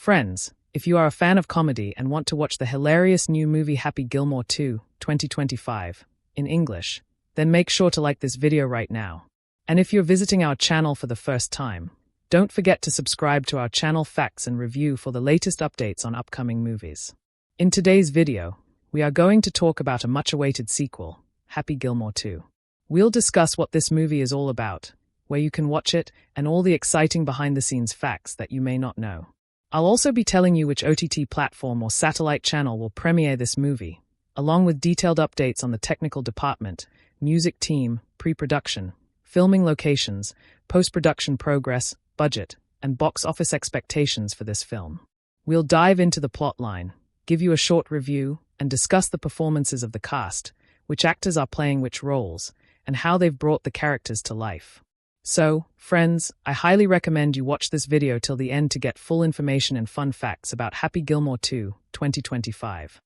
Friends, if you are a fan of comedy and want to watch the hilarious new movie Happy Gilmore 2, 2025, in English, then make sure to like this video right now. And if you're visiting our channel for the first time, don't forget to subscribe to our channel Facts and Review for the latest updates on upcoming movies. In today's video, we are going to talk about a much-awaited sequel, Happy Gilmore 2. We'll discuss what this movie is all about, where you can watch it, and all the exciting behind-the-scenes facts that you may not know. I'll also be telling you which OTT platform or satellite channel will premiere this movie, along with detailed updates on the technical department, music team, pre-production, filming locations, post-production progress, budget, and box office expectations for this film. We'll dive into the plotline, give you a short review, and discuss the performances of the cast, which actors are playing which roles, and how they've brought the characters to life. So, friends, I highly recommend you watch this video till the end to get full information and fun facts about Happy Gilmore 2, 2025.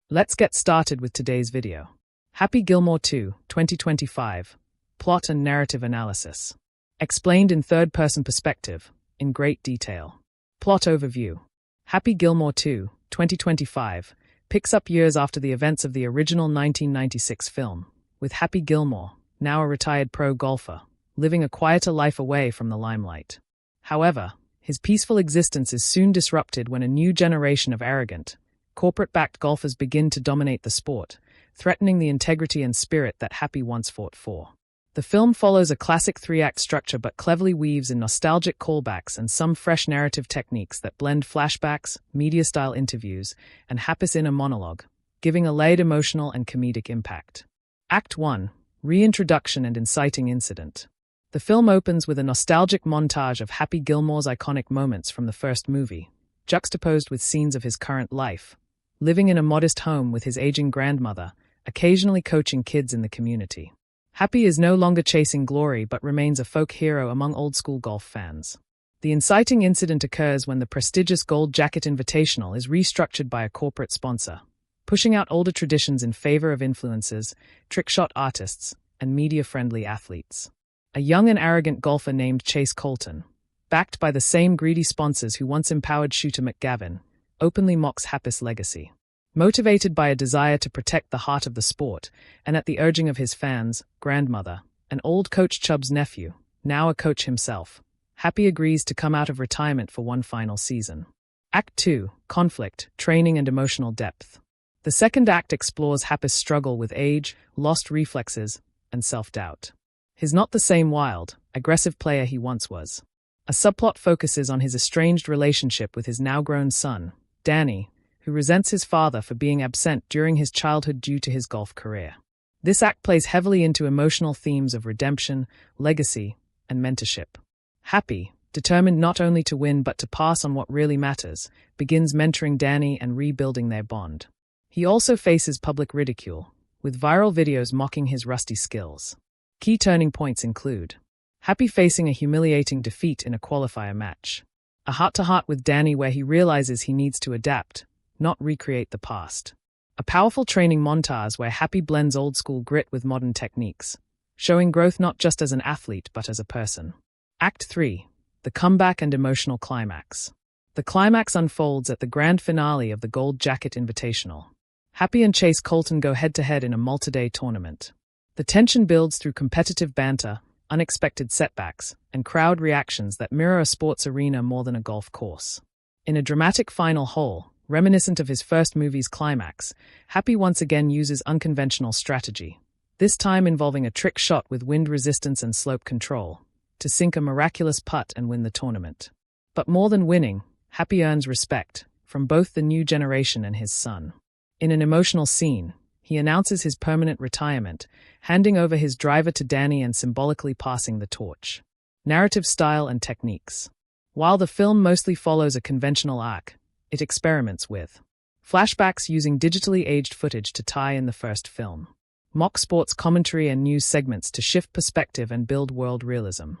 Let's get started with today's video. Happy Gilmore 2, 2025. Plot and narrative analysis. Explained in third-person perspective, in great detail. Plot overview. Happy Gilmore 2, 2025, picks up years after the events of the original 1996 film, with Happy Gilmore, now a retired pro golfer, living a quieter life away from the limelight. However, his peaceful existence is soon disrupted when a new generation of arrogant, corporate-backed golfers begin to dominate the sport, threatening the integrity and spirit that Happy once fought for. The film follows a classic three-act structure but cleverly weaves in nostalgic callbacks and some fresh narrative techniques that blend flashbacks, media-style interviews, and Happy's inner monologue, giving a layered emotional and comedic impact. Act 1. Reintroduction and inciting incident. The film opens with a nostalgic montage of Happy Gilmore's iconic moments from the first movie, juxtaposed with scenes of his current life, living in a modest home with his aging grandmother, occasionally coaching kids in the community. Happy is no longer chasing glory but remains a folk hero among old-school golf fans. The inciting incident occurs when the prestigious Gold Jacket Invitational is restructured by a corporate sponsor, pushing out older traditions in favor of influencers, trickshot artists, and media-friendly athletes. A young and arrogant golfer named Chase Colton, backed by the same greedy sponsors who once empowered shooter McGavin, openly mocks Happy's legacy. Motivated by a desire to protect the heart of the sport, and at the urging of his fans, grandmother, and old Coach Chubb's nephew, now a coach himself, Happy agrees to come out of retirement for one final season. Act 2. Conflict, training and emotional depth. The second act explores Happy's struggle with age, lost reflexes, and self-doubt. He's not the same wild, aggressive player he once was. A subplot focuses on his estranged relationship with his now-grown son, Danny, who resents his father for being absent during his childhood due to his golf career. This act plays heavily into emotional themes of redemption, legacy, and mentorship. Happy, determined not only to win but to pass on what really matters, begins mentoring Danny and rebuilding their bond. He also faces public ridicule, with viral videos mocking his rusty skills. Key turning points include Happy facing a humiliating defeat in a qualifier match, a heart-to-heart with Danny where he realizes he needs to adapt, not recreate the past, a powerful training montage where Happy blends old-school grit with modern techniques, showing growth not just as an athlete but as a person. Act 3. The comeback and emotional climax. The climax unfolds at the grand finale of the Gold Jacket Invitational. Happy and Chase Colton go head-to-head in a multi-day tournament. The tension builds through competitive banter, unexpected setbacks, and crowd reactions that mirror a sports arena more than a golf course. In a dramatic final hole, reminiscent of his first movie's climax, Happy once again uses unconventional strategy, this time involving a trick shot with wind resistance and slope control, to sink a miraculous putt and win the tournament. But more than winning, Happy earns respect, from both the new generation and his son. In an emotional scene, he announces his permanent retirement, handing over his driver to Danny and symbolically passing the torch. Narrative style and techniques. While the film mostly follows a conventional arc, it experiments with flashbacks using digitally aged footage to tie in the first film, mock sports commentary and news segments to shift perspective and build world realism,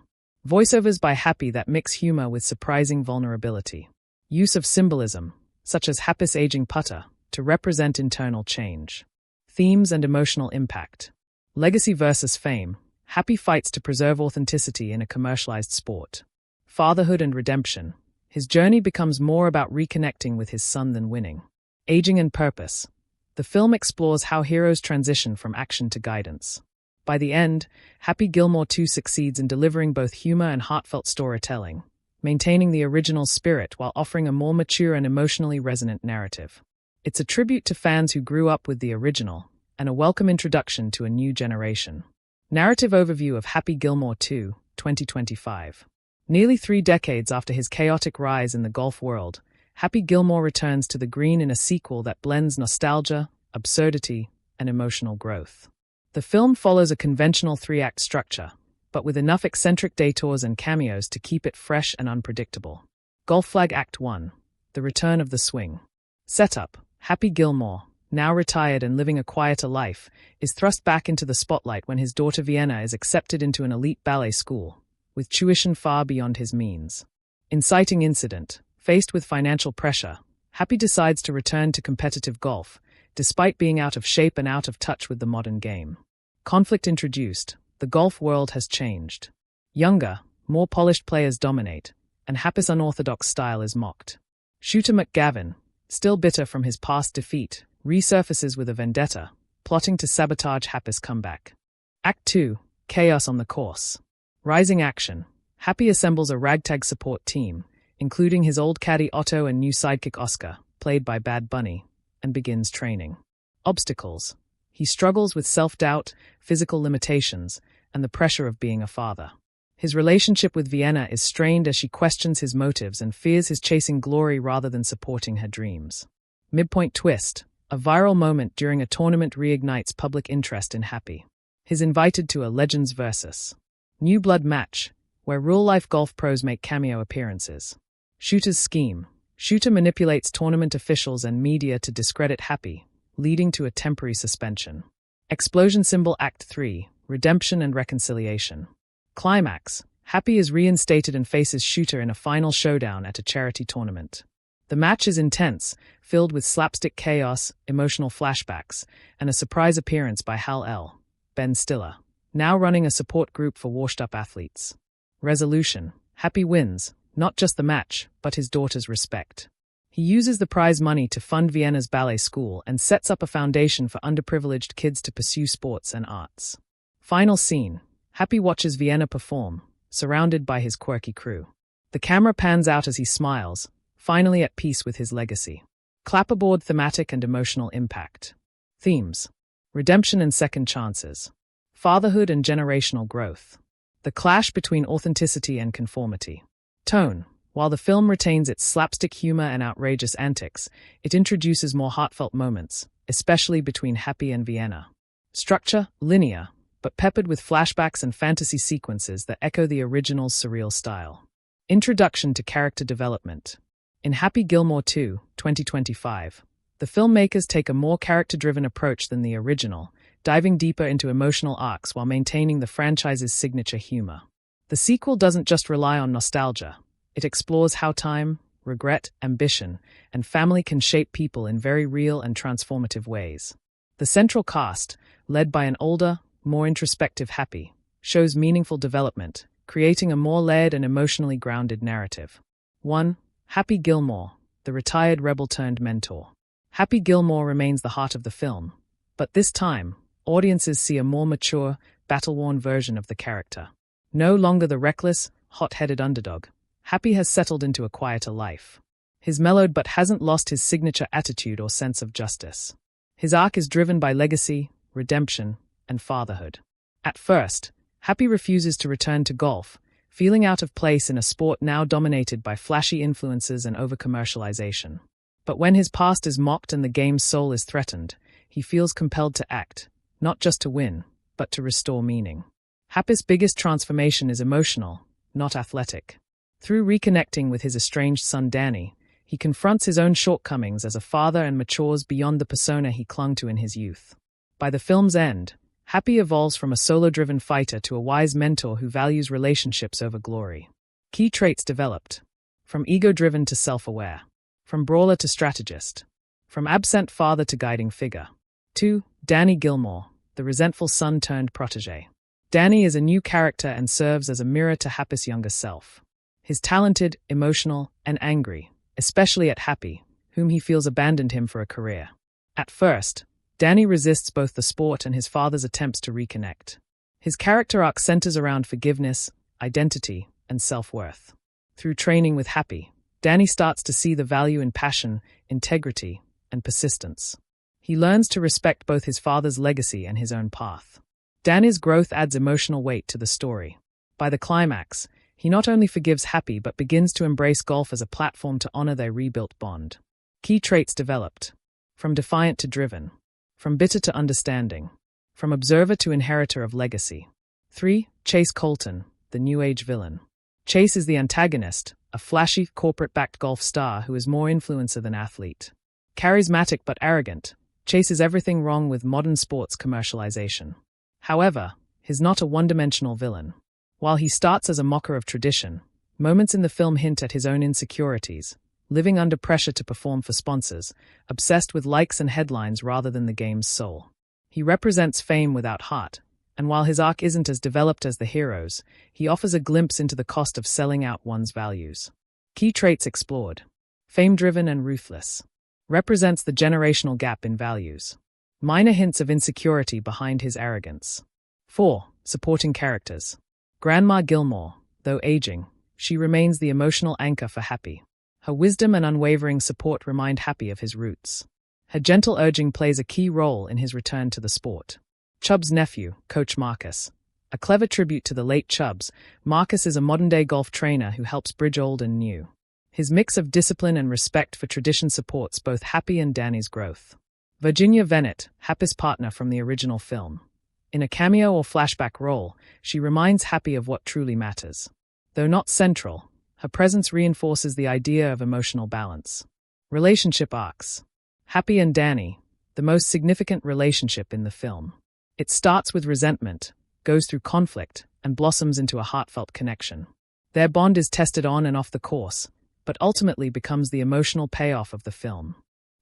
voiceovers by Happy that mix humor with surprising vulnerability, use of symbolism, such as Happy's aging putter, to represent internal change. Themes and emotional impact. Legacy versus fame. Happy fights to preserve authenticity in a commercialized sport. Fatherhood and redemption. His journey becomes more about reconnecting with his son than winning. Aging and purpose. The film explores how heroes transition from action to guidance. By the end, Happy Gilmore 2 succeeds in delivering both humor and heartfelt storytelling, maintaining the original's spirit while offering a more mature and emotionally resonant narrative. It's a tribute to fans who grew up with the original, and a welcome introduction to a new generation. Narrative overview of Happy Gilmore 2, 2025. Nearly 3 decades after his chaotic rise in the golf world, Happy Gilmore returns to the green in a sequel that blends nostalgia, absurdity, and emotional growth. The film follows a conventional 3-act structure, but with enough eccentric detours and cameos to keep it fresh and unpredictable. Golf Flag Act 1. The Return of the Swing. Setup. Happy Gilmore, now retired and living a quieter life, is thrust back into the spotlight when his daughter Vienna is accepted into an elite ballet school, with tuition far beyond his means. Inciting incident. Faced with financial pressure, Happy decides to return to competitive golf, despite being out of shape and out of touch with the modern game. Conflict introduced. The golf world has changed. Younger, more polished players dominate, and Happy's unorthodox style is mocked. Shooter McGavin, still bitter from his past defeat, resurfaces with a vendetta, plotting to sabotage Happy's comeback. Act 2. Chaos on the course. Rising action. Happy assembles a ragtag support team, including his old caddy Otto and new sidekick Oscar, played by Bad Bunny, and begins training. Obstacles. He struggles with self-doubt, physical limitations, and the pressure of being a father. His relationship with Vienna is strained as she questions his motives and fears his chasing glory rather than supporting her dreams. Midpoint twist. A viral moment during a tournament reignites public interest in Happy. He's invited to a Legends Versus. New Blood match, where real-life golf pros make cameo appearances. Shooter's scheme. Shooter manipulates tournament officials and media to discredit Happy, leading to a temporary suspension. Explosion symbol Act 3. Redemption and reconciliation. Climax. Happy is reinstated and faces Shooter in a final showdown at a charity tournament. The match is intense, filled with slapstick chaos, emotional flashbacks, and a surprise appearance by Hal L. Ben Stiller, now running a support group for washed-up athletes. Resolution. Happy wins, not just the match, but his daughter's respect. He uses the prize money to fund Vienna's ballet school and sets up a foundation for underprivileged kids to pursue sports and arts. Final scene. Happy watches Vienna perform, surrounded by his quirky crew. The camera pans out as he smiles, finally at peace with his legacy. Clapperboard thematic and emotional impact. Themes. Redemption and second chances. Fatherhood and generational growth. The clash between authenticity and conformity. Tone. While the film retains its slapstick humor and outrageous antics, it introduces more heartfelt moments, especially between Happy and Vienna. Structure. Linear, but peppered with flashbacks and fantasy sequences that echo the original's surreal style. Introduction to character development. In Happy Gilmore 2, 2025, the filmmakers take a more character-driven approach than the original, diving deeper into emotional arcs while maintaining the franchise's signature humor. The sequel doesn't just rely on nostalgia. It explores how time, regret, ambition, and family can shape people in very real and transformative ways. The central cast, led by an older, more introspective Happy, shows meaningful development, creating a more layered and emotionally grounded narrative. 1. Happy Gilmore, the retired rebel-turned-mentor. Happy Gilmore remains the heart of the film, but this time, audiences see a more mature, battle-worn version of the character. No longer the reckless, hot-headed underdog, Happy has settled into a quieter life. He's mellowed but hasn't lost his signature attitude or sense of justice. His arc is driven by legacy, redemption, and fatherhood. At first, Happy refuses to return to golf, feeling out of place in a sport now dominated by flashy influences and over-commercialization. But when his past is mocked and the game's soul is threatened, he feels compelled to act, not just to win, but to restore meaning. Happy's biggest transformation is emotional, not athletic. Through reconnecting with his estranged son Danny, he confronts his own shortcomings as a father and matures beyond the persona he clung to in his youth. By the film's end, Happy evolves from a solo-driven fighter to a wise mentor who values relationships over glory. Key traits developed. From ego-driven to self-aware. From brawler to strategist. From absent father to guiding figure. 2. Danny Gilmore, the resentful son turned protege. Danny is a new character and serves as a mirror to Happy's younger self. He's talented, emotional, and angry, especially at Happy, whom he feels abandoned him for a career. At first, Danny resists both the sport and his father's attempts to reconnect. His character arc centers around forgiveness, identity, and self-worth. Through training with Happy, Danny starts to see the value in passion, integrity, and persistence. He learns to respect both his father's legacy and his own path. Danny's growth adds emotional weight to the story. By the climax, he not only forgives Happy but begins to embrace golf as a platform to honor their rebuilt bond. Key traits developed. From defiant to driven. From bitter to understanding. From observer to inheritor of legacy. 3. Chase Colton, the New Age villain. Chase is the antagonist, a flashy, corporate-backed golf star who is more influencer than athlete. Charismatic but arrogant, Chase is everything wrong with modern sports commercialization. However, he's not a one-dimensional villain. While he starts as a mocker of tradition, moments in the film hint at his own insecurities, living under pressure to perform for sponsors, obsessed with likes and headlines rather than the game's soul. He represents fame without heart, and while his arc isn't as developed as the heroes, he offers a glimpse into the cost of selling out one's values. Key traits explored. Fame-driven and ruthless. Represents the generational gap in values. Minor hints of insecurity behind his arrogance. 4. Supporting characters. Grandma Gilmore, though aging, she remains the emotional anchor for Happy. Her wisdom and unwavering support remind Happy of his roots. Her gentle urging plays a key role in his return to the sport. Chubb's nephew, Coach Marcus. A clever tribute to the late Chubbs, Marcus is a modern-day golf trainer who helps bridge old and new. His mix of discipline and respect for tradition supports both Happy and Danny's growth. Virginia Venit, Happy's partner from the original film. In a cameo or flashback role, she reminds Happy of what truly matters. Though not central, her presence reinforces the idea of emotional balance. Relationship arcs. Happy and Danny, the most significant relationship in the film. It starts with resentment, goes through conflict, and blossoms into a heartfelt connection. Their bond is tested on and off the course, but ultimately becomes the emotional payoff of the film.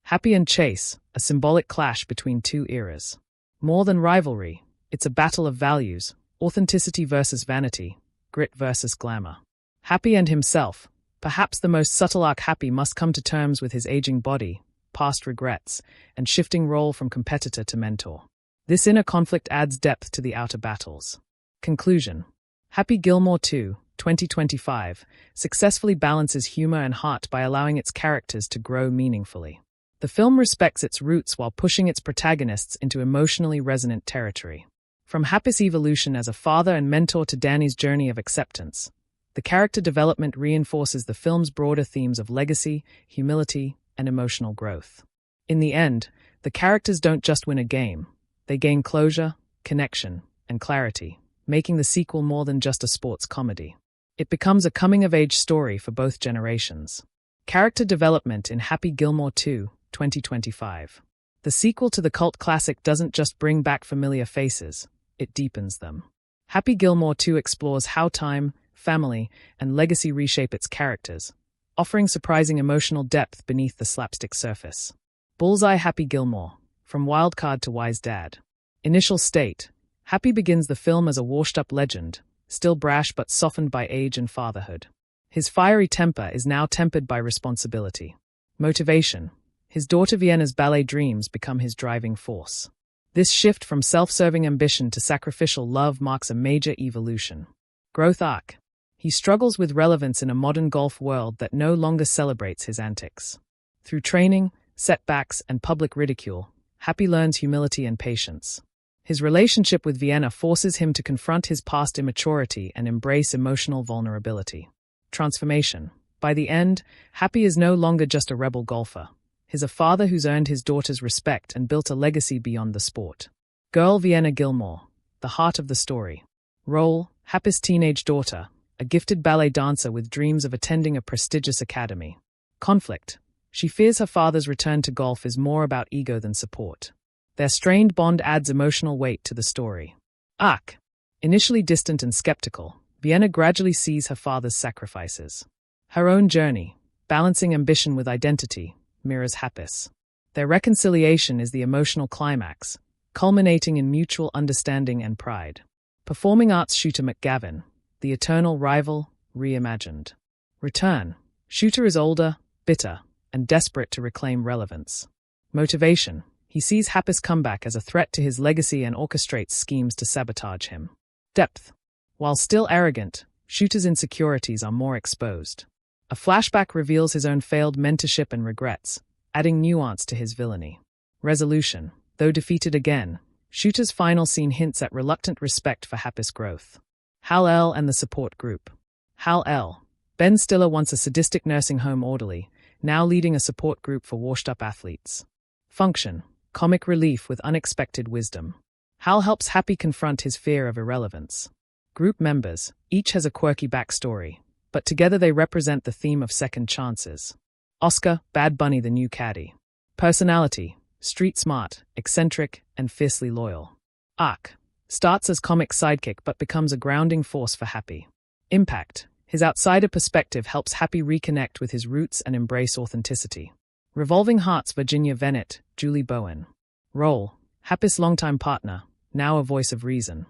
Happy and Chase, a symbolic clash between two eras. More than rivalry, it's a battle of values, authenticity versus vanity, grit versus glamour. Happy and himself, perhaps the most subtle arc. Happy must come to terms with his aging body, past regrets, and shifting role from competitor to mentor. This inner conflict adds depth to the outer battles. Conclusion. Happy Gilmore 2, 2025, successfully balances humor and heart by allowing its characters to grow meaningfully. The film respects its roots while pushing its protagonists into emotionally resonant territory. From Happy's evolution as a father and mentor to Danny's journey of acceptance, the character development reinforces the film's broader themes of legacy, humility, and emotional growth. In the end, the characters don't just win a game, they gain closure, connection, and clarity, making the sequel more than just a sports comedy. It becomes a coming-of-age story for both generations. Character development in Happy Gilmore 2, 2025. The sequel to the cult classic doesn't just bring back familiar faces, it deepens them. Happy Gilmore 2 explores how time, family, and legacy reshape its characters, offering surprising emotional depth beneath the slapstick surface. Bullseye. Happy Gilmore, from wildcard to wise dad. Initial state. Happy begins the film as a washed-up legend, still brash but softened by age and fatherhood. His fiery temper is now tempered by responsibility. Motivation. His daughter Vienna's ballet dreams become his driving force. This shift from self-serving ambition to sacrificial love marks a major evolution. Growth arc. He struggles with relevance in a modern golf world that no longer celebrates his antics. Through training, setbacks, and public ridicule, Happy learns humility and patience. His relationship with Vienna forces him to confront his past immaturity and embrace emotional vulnerability. Transformation. By the end, Happy is no longer just a rebel golfer. He's a father who's earned his daughter's respect and built a legacy beyond the sport. Girl Vienna Gilmore, the heart of the story. Role, Happy's teenage daughter, a gifted ballet dancer with dreams of attending a prestigious academy. Conflict. She fears her father's return to golf is more about ego than support. Their strained bond adds emotional weight to the story. Arc. Initially distant and skeptical, Vienna gradually sees her father's sacrifices. Her own journey, balancing ambition with identity, mirrors Happy's. Their reconciliation is the emotional climax, culminating in mutual understanding and pride. Performing arts shooter McGavin, the eternal rival, reimagined. Return. Shooter is older, bitter, and desperate to reclaim relevance. Motivation. He sees Happy's comeback as a threat to his legacy and orchestrates schemes to sabotage him. Depth. While still arrogant, Shooter's insecurities are more exposed. A flashback reveals his own failed mentorship and regrets, adding nuance to his villainy. Resolution. Though defeated again, Shooter's final scene hints at reluctant respect for Happy's growth. Hal L. and the support group. Hal L. Ben Stiller, once a sadistic nursing home orderly, now leading a support group for washed-up athletes. Function. Comic relief with unexpected wisdom. Hal helps Happy confront his fear of irrelevance. Group members, each has a quirky backstory, but together they represent the theme of second chances. Oscar, Bad Bunny the new caddy. Personality, street smart, eccentric, and fiercely loyal. Arc, starts as comic sidekick but becomes a grounding force for Happy. Impact, his outsider perspective helps Happy reconnect with his roots and embrace authenticity. Revolving Hearts, Virginia Venit, Julie Bowen. Role, Happy's longtime partner, now a voice of reason.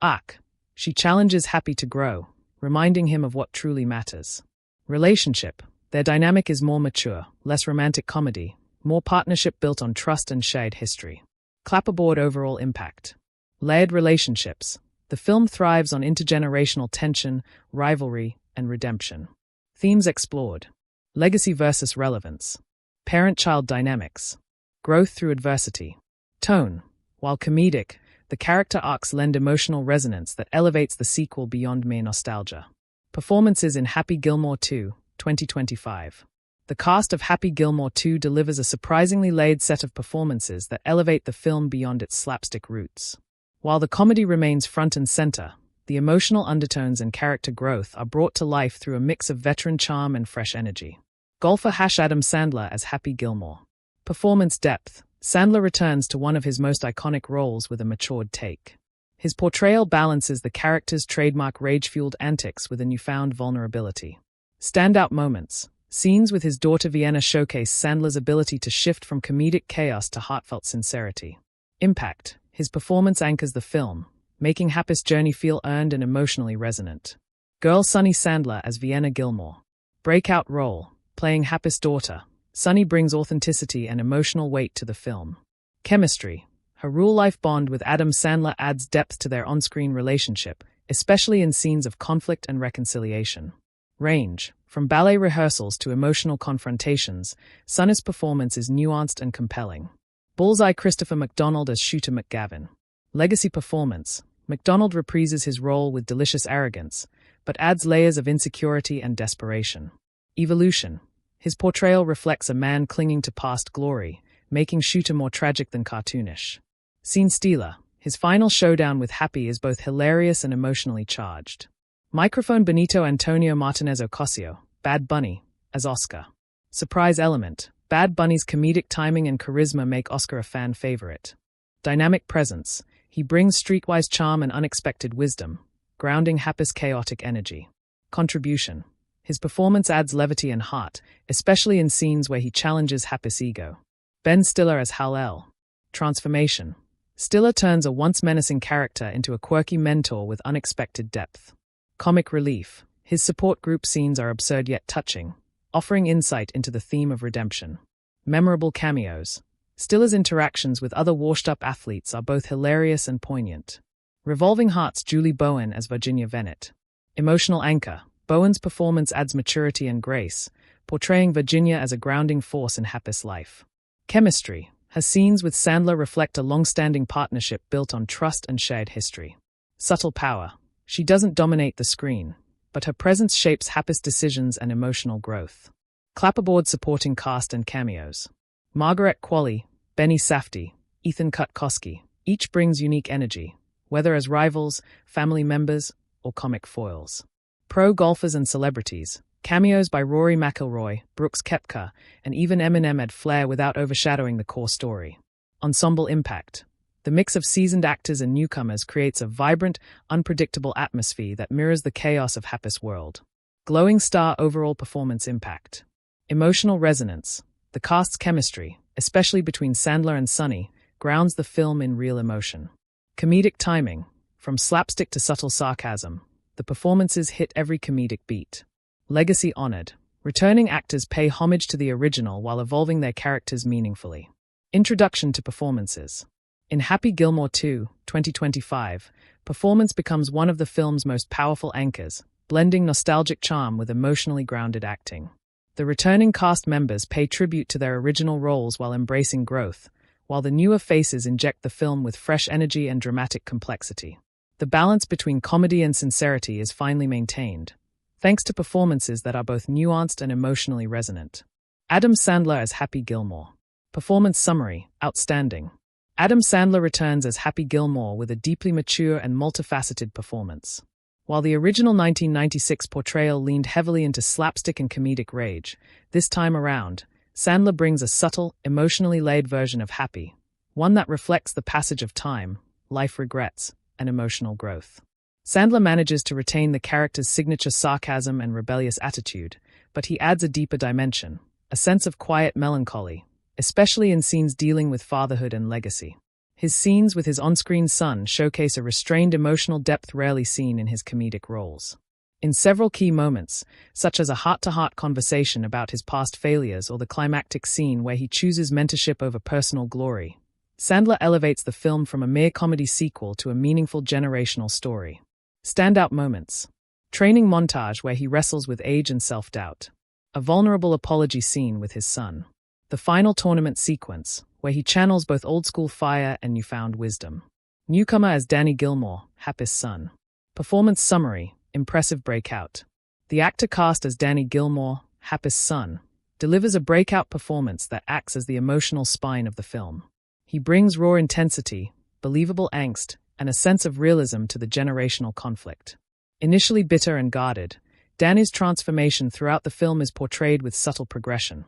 Arc, she challenges Happy to grow, reminding him of what truly matters. Relationship, their dynamic is more mature, less romantic comedy, more partnership built on trust and shared history. Clapperboard overall impact. Layered relationships, the film thrives on intergenerational tension, rivalry, and redemption. Themes explored. Legacy versus relevance. Parent-child dynamics. Growth through adversity. Tone. While comedic, the character arcs lend emotional resonance that elevates the sequel beyond mere nostalgia. Performances in Happy Gilmore 2, 2025. The cast of Happy Gilmore 2 delivers a surprisingly layered set of performances that elevate the film beyond its slapstick roots. While the comedy remains front and center, the emotional undertones and character growth are brought to life through a mix of veteran charm and fresh energy. Golfer Adam Sandler as Happy Gilmore. Performance depth. Sandler returns to one of his most iconic roles with a matured take. His portrayal balances the character's trademark rage-fueled antics with a newfound vulnerability. Standout moments. Scenes with his daughter Vienna showcase Sandler's ability to shift from comedic chaos to heartfelt sincerity. Impact. His performance anchors the film, making Happy's journey feel earned and emotionally resonant. Girl Sunny Sandler as Vienna Gilmore. Breakout role. Playing Happy's daughter, Sunny brings authenticity and emotional weight to the film. Chemistry. Her real-life bond with Adam Sandler adds depth to their on-screen relationship, especially in scenes of conflict and reconciliation. Range. From ballet rehearsals to emotional confrontations, Sunny's performance is nuanced and compelling. Bullseye Christopher McDonald as Shooter McGavin. Legacy performance. McDonald reprises his role with delicious arrogance, but adds layers of insecurity and desperation. Evolution. His portrayal reflects a man clinging to past glory, making Shooter more tragic than cartoonish. Scene stealer. His final showdown with Happy is both hilarious and emotionally charged. Microphone Benito Antonio Martinez Ocasio, Bad Bunny, as Oscar. Surprise element. Bad Bunny's comedic timing and charisma make Oscar a fan favorite. Dynamic presence. He brings streetwise charm and unexpected wisdom, grounding Happy's chaotic energy. Contribution. His performance adds levity and heart, especially in scenes where he challenges Happy's ego. Ben Stiller as Hal L. Transformation. Stiller turns a once menacing character into a quirky mentor with unexpected depth. Comic relief. His support group scenes are absurd yet touching, offering insight into the theme of redemption. Memorable cameos. Stiller's interactions with other washed-up athletes are both hilarious and poignant. Revolving Hearts, Julie Bowen as Virginia Venit. Emotional anchor. Bowen's performance adds maturity and grace, portraying Virginia as a grounding force in Happy's life. Chemistry. Her scenes with Sandler reflect a long-standing partnership built on trust and shared history. Subtle power. She doesn't dominate the screen, but her presence shapes Happy's decisions and emotional growth. Clapperboard supporting cast and cameos. Margaret Qualley, Benny Safdie, Ethan Kutkoski, each brings unique energy, whether as rivals, family members, or comic foils. Pro golfers and celebrities. Cameos by Rory McIlroy, Brooks Koepka, and even Eminem add flair without overshadowing the core story. Ensemble impact. The mix of seasoned actors and newcomers creates a vibrant, unpredictable atmosphere that mirrors the chaos of Happy's world. Glowing star overall performance impact. Emotional resonance. The cast's chemistry, especially between Sandler and Sunny, grounds the film in real emotion. Comedic timing. From slapstick to subtle sarcasm, the performances hit every comedic beat. Legacy honored. Returning actors pay homage to the original while evolving their characters meaningfully. Introduction to performances. In Happy Gilmore 2, 2025, performance becomes one of the film's most powerful anchors, blending nostalgic charm with emotionally grounded acting. The returning cast members pay tribute to their original roles while embracing growth, while the newer faces inject the film with fresh energy and dramatic complexity. The balance between comedy and sincerity is finally maintained, thanks to performances that are both nuanced and emotionally resonant. Adam Sandler as Happy Gilmore. Performance summary: outstanding. Adam Sandler returns as Happy Gilmore with a deeply mature and multifaceted performance. While the original 1996 portrayal leaned heavily into slapstick and comedic rage, this time around, Sandler brings a subtle, emotionally laid version of Happy, one that reflects the passage of time, life regrets, and emotional growth. Sandler manages to retain the character's signature sarcasm and rebellious attitude, but he adds a deeper dimension, a sense of quiet melancholy, especially in scenes dealing with fatherhood and legacy. His scenes with his on-screen son showcase a restrained emotional depth rarely seen in his comedic roles. In several key moments, such as a heart-to-heart conversation about his past failures or the climactic scene where he chooses mentorship over personal glory, Sandler elevates the film from a mere comedy sequel to a meaningful generational story. Standout moments. Training montage where he wrestles with age and self-doubt. A vulnerable apology scene with his son. The final tournament sequence, where he channels both old-school fire and newfound wisdom. Newcomer as Danny Gilmore, Happy's son. Performance summary: impressive breakout. The actor cast as Danny Gilmore, Happy's son, delivers a breakout performance that acts as the emotional spine of the film. He brings raw intensity, believable angst, and a sense of realism to the generational conflict. Initially bitter and guarded, Danny's transformation throughout the film is portrayed with subtle progression.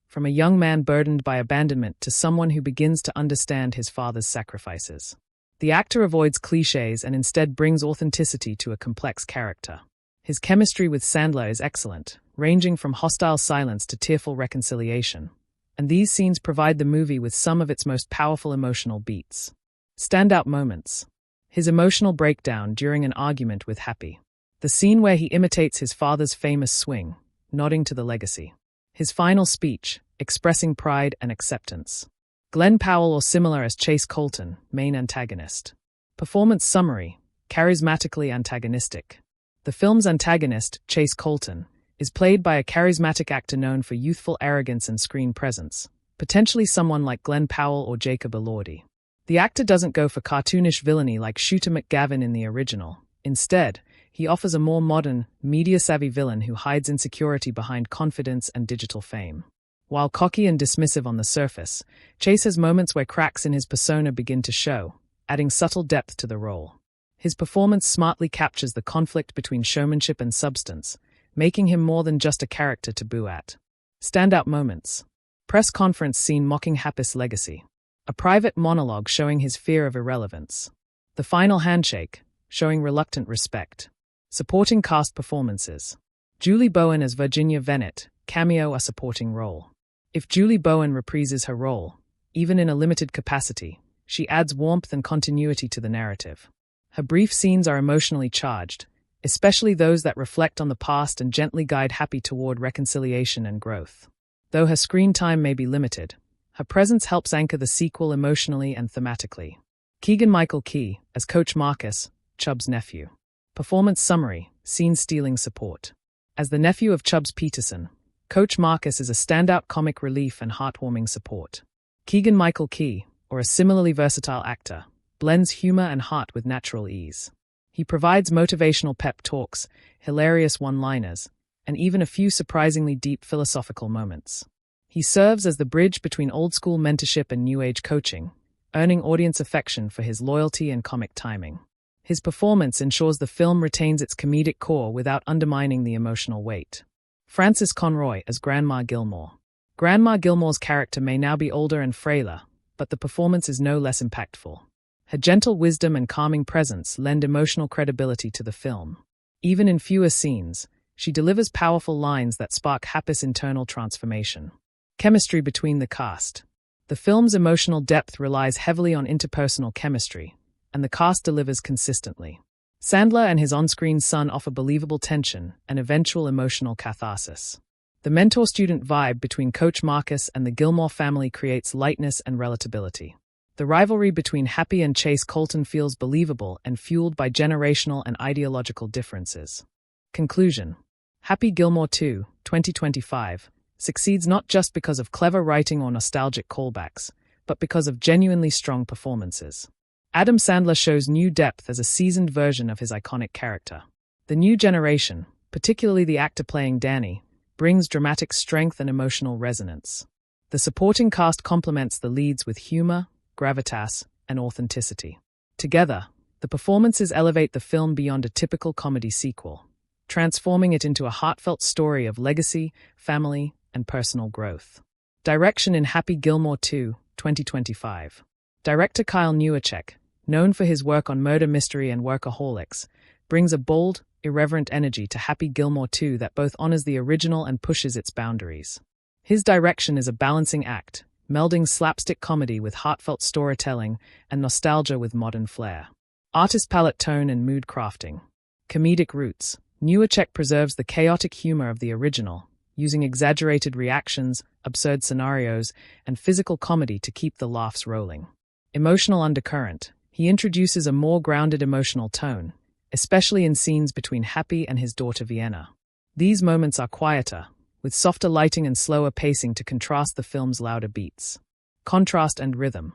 From a young man burdened by abandonment to someone who begins to understand his father's sacrifices. The actor avoids cliches and instead brings authenticity to a complex character. His chemistry with Sandler is excellent, ranging from hostile silence to tearful reconciliation, and these scenes provide the movie with some of its most powerful emotional beats. Standout moments. His emotional breakdown during an argument with Happy. The scene where he imitates his father's famous swing, nodding to the legacy. His final speech, expressing pride and acceptance. Glenn Powell or similar as Chase Colton, main antagonist. Performance summary: charismatically antagonistic. The film's antagonist, Chase Colton, is played by a charismatic actor known for youthful arrogance and screen presence, potentially someone like Glenn Powell or Jacob Elordi. The actor doesn't go for cartoonish villainy like Shooter McGavin in the original. Instead, he offers a more modern, media-savvy villain who hides insecurity behind confidence and digital fame. While cocky and dismissive on the surface, Chase has moments where cracks in his persona begin to show, adding subtle depth to the role. His performance smartly captures the conflict between showmanship and substance, making him more than just a character to boo at. Standout moments. Press conference scene mocking Happy's legacy. A private monologue showing his fear of irrelevance. The final handshake, showing reluctant respect. Supporting cast performances. Julie Bowen as Virginia Venit, cameo a supporting role. If Julie Bowen reprises her role, even in a limited capacity, she adds warmth and continuity to the narrative. Her brief scenes are emotionally charged, especially those that reflect on the past and gently guide Happy toward reconciliation and growth. Though her screen time may be limited, her presence helps anchor the sequel emotionally and thematically. Keegan-Michael Key as Coach Marcus, Chubb's nephew. Performance summary: scene-stealing support. As the nephew of Chubbs Peterson, Coach Marcus is a standout comic relief and heartwarming support. Keegan-Michael Key, or a similarly versatile actor, blends humor and heart with natural ease. He provides motivational pep talks, hilarious one-liners, and even a few surprisingly deep philosophical moments. He serves as the bridge between old-school mentorship and new-age coaching, earning audience affection for his loyalty and comic timing. His performance ensures the film retains its comedic core without undermining the emotional weight. Frances Conroy as Grandma Gilmore. Grandma Gilmore's character may now be older and frailer, but the performance is no less impactful. Her gentle wisdom and calming presence lend emotional credibility to the film. Even in fewer scenes, she delivers powerful lines that spark Happy's internal transformation. Chemistry between the cast. The film's emotional depth relies heavily on interpersonal chemistry, and the cast delivers consistently. Sandler and his on-screen son offer believable tension and eventual emotional catharsis. The mentor-student vibe between Coach Marcus and the Gilmore family creates lightness and relatability. The rivalry between Happy and Chase Colton feels believable and fueled by generational and ideological differences. Conclusion: Happy Gilmore 2, 2025, succeeds not just because of clever writing or nostalgic callbacks, but because of genuinely strong performances. Adam Sandler shows new depth as a seasoned version of his iconic character. The new generation, particularly the actor playing Danny, brings dramatic strength and emotional resonance. The supporting cast complements the leads with humor, gravitas, and authenticity. Together, the performances elevate the film beyond a typical comedy sequel, transforming it into a heartfelt story of legacy, family, and personal growth. Direction in Happy Gilmore 2, 2025. Director Kyle Newacheck, known for his work on Murder Mystery and Workaholics, brings a bold, irreverent energy to Happy Gilmore 2 that both honors the original and pushes its boundaries. His direction is a balancing act, melding slapstick comedy with heartfelt storytelling and nostalgia with modern flair. Artist palette tone and mood crafting. Comedic roots. Newacheck preserves the chaotic humor of the original, using exaggerated reactions, absurd scenarios, and physical comedy to keep the laughs rolling. Emotional undercurrent. He introduces a more grounded emotional tone, especially in scenes between Happy and his daughter Vienna. These moments are quieter, with softer lighting and slower pacing to contrast the film's louder beats. Contrast and rhythm.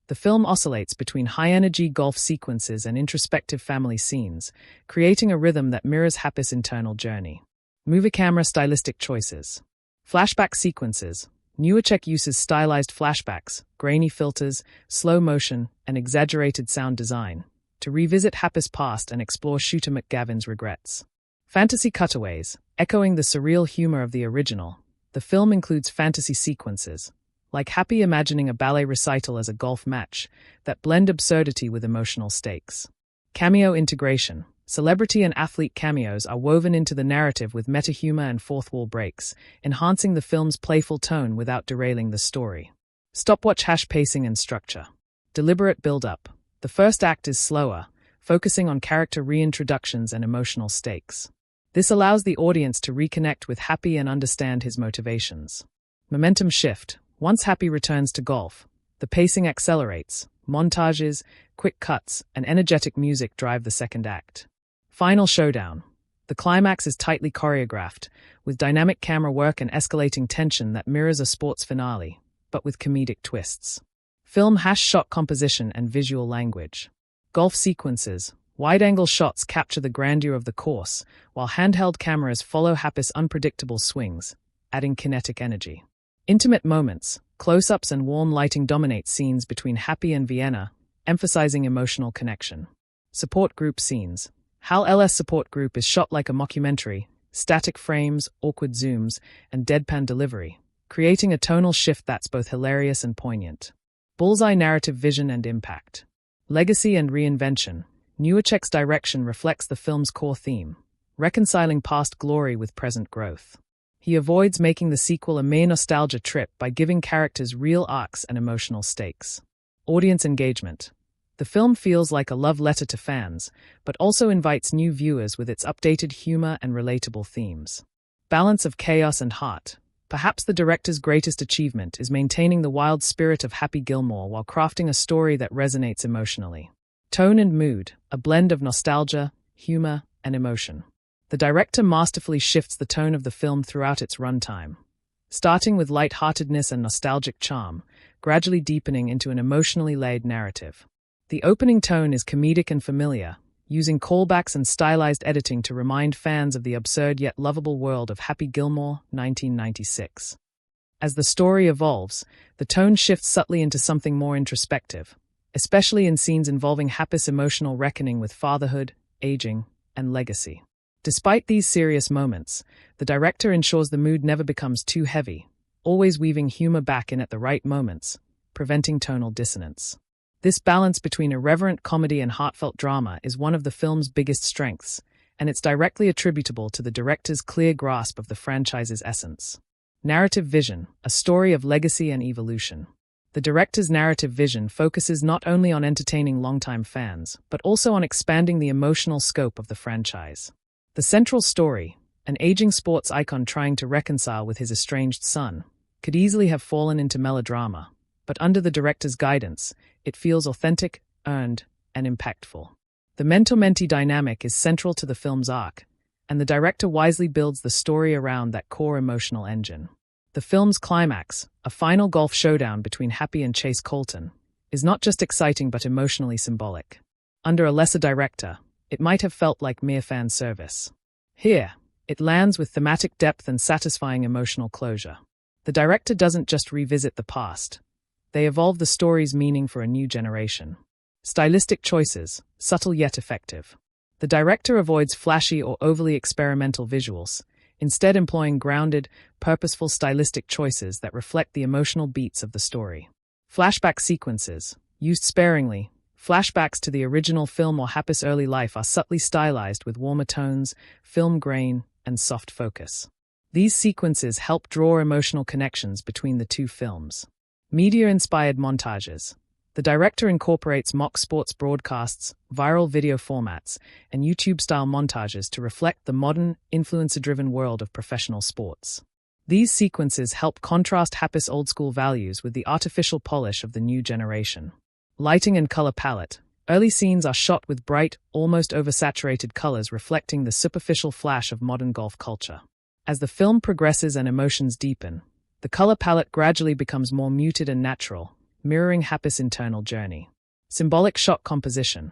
The film oscillates between high-energy golf sequences and introspective family scenes, creating a rhythm that mirrors Happy's internal journey. Movie camera stylistic choices. Flashback sequences. Newacheck uses stylized flashbacks, grainy filters, slow motion, and exaggerated sound design to revisit Happy's past and explore shooter McGavin's regrets. Fantasy cutaways. Echoing the surreal humor of the original, the film includes fantasy sequences, like Happy imagining a ballet recital as a golf match, that blend absurdity with emotional stakes. Cameo integration. Celebrity and athlete cameos are woven into the narrative with meta-humor and fourth-wall breaks, enhancing the film's playful tone without derailing the story. Stopwatch hash pacing and structure. Deliberate build-up. The first act is slower, focusing on character reintroductions and emotional stakes. This allows the audience to reconnect with Happy and understand his motivations. Momentum shift. Once Happy returns to golf, the pacing accelerates. Montages, quick cuts, and energetic music drive the second act. Final showdown. The climax is tightly choreographed, with dynamic camera work and escalating tension that mirrors a sports finale, but with comedic twists. Film shot composition and visual language. Golf sequences. Wide-angle shots capture the grandeur of the course, while handheld cameras follow Happy's unpredictable swings, adding kinetic energy. Intimate moments. Close-ups and warm lighting dominate scenes between Happy and Vienna, emphasizing emotional connection. Support group scenes. Hal LS support group is shot like a mockumentary, static frames, awkward zooms, and deadpan delivery, creating a tonal shift that's both hilarious and poignant. Bullseye narrative vision and impact. Legacy and reinvention. Newacheck's direction reflects the film's core theme, reconciling past glory with present growth. He avoids making the sequel a mere nostalgia trip by giving characters real arcs and emotional stakes. Audience engagement. The film feels like a love letter to fans, but also invites new viewers with its updated humor and relatable themes. Balance of chaos and heart. Perhaps the director's greatest achievement is maintaining the wild spirit of Happy Gilmore while crafting a story that resonates emotionally. Tone and mood, a blend of nostalgia, humor, and emotion. The director masterfully shifts the tone of the film throughout its runtime, starting with light-heartedness and nostalgic charm, gradually deepening into an emotionally layered narrative. The opening tone is comedic and familiar, using callbacks and stylized editing to remind fans of the absurd yet lovable world of Happy Gilmore, 1996. As the story evolves, the tone shifts subtly into something more introspective, especially in scenes involving Happy's emotional reckoning with fatherhood, aging, and legacy. Despite these serious moments, the director ensures the mood never becomes too heavy, always weaving humor back in at the right moments, preventing tonal dissonance. This balance between irreverent comedy and heartfelt drama is one of the film's biggest strengths, and it's directly attributable to the director's clear grasp of the franchise's essence. Narrative vision, a story of legacy and evolution. The director's narrative vision focuses not only on entertaining longtime fans, but also on expanding the emotional scope of the franchise. The central story, an aging sports icon trying to reconcile with his estranged son, could easily have fallen into melodrama, but under the director's guidance, it feels authentic, earned, and impactful. The mentor-mentee dynamic is central to the film's arc, and the director wisely builds the story around that core emotional engine. The film's climax, a final golf showdown between Happy and Chase Colton, is not just exciting but emotionally symbolic. Under a lesser director, it might have felt like mere fan service. Here, it lands with thematic depth and satisfying emotional closure. The director doesn't just revisit the past. They evolve the story's meaning for a new generation. Stylistic choices, subtle yet effective. The director avoids flashy or overly experimental visuals, instead employing grounded, purposeful stylistic choices that reflect the emotional beats of the story. Flashback sequences, used sparingly, flashbacks to the original film or Happy's early life are subtly stylized with warmer tones, film grain, and soft focus. These sequences help draw emotional connections between the two films. Media-inspired montages. The director incorporates mock sports broadcasts, viral video formats, and YouTube-style montages to reflect the modern, influencer-driven world of professional sports. These sequences help contrast Happy's old-school values with the artificial polish of the new generation. Lighting and color palette. Early scenes are shot with bright, almost oversaturated colors reflecting the superficial flash of modern golf culture. As the film progresses and emotions deepen, the color palette gradually becomes more muted and natural, mirroring Happy's internal journey. Symbolic shot composition.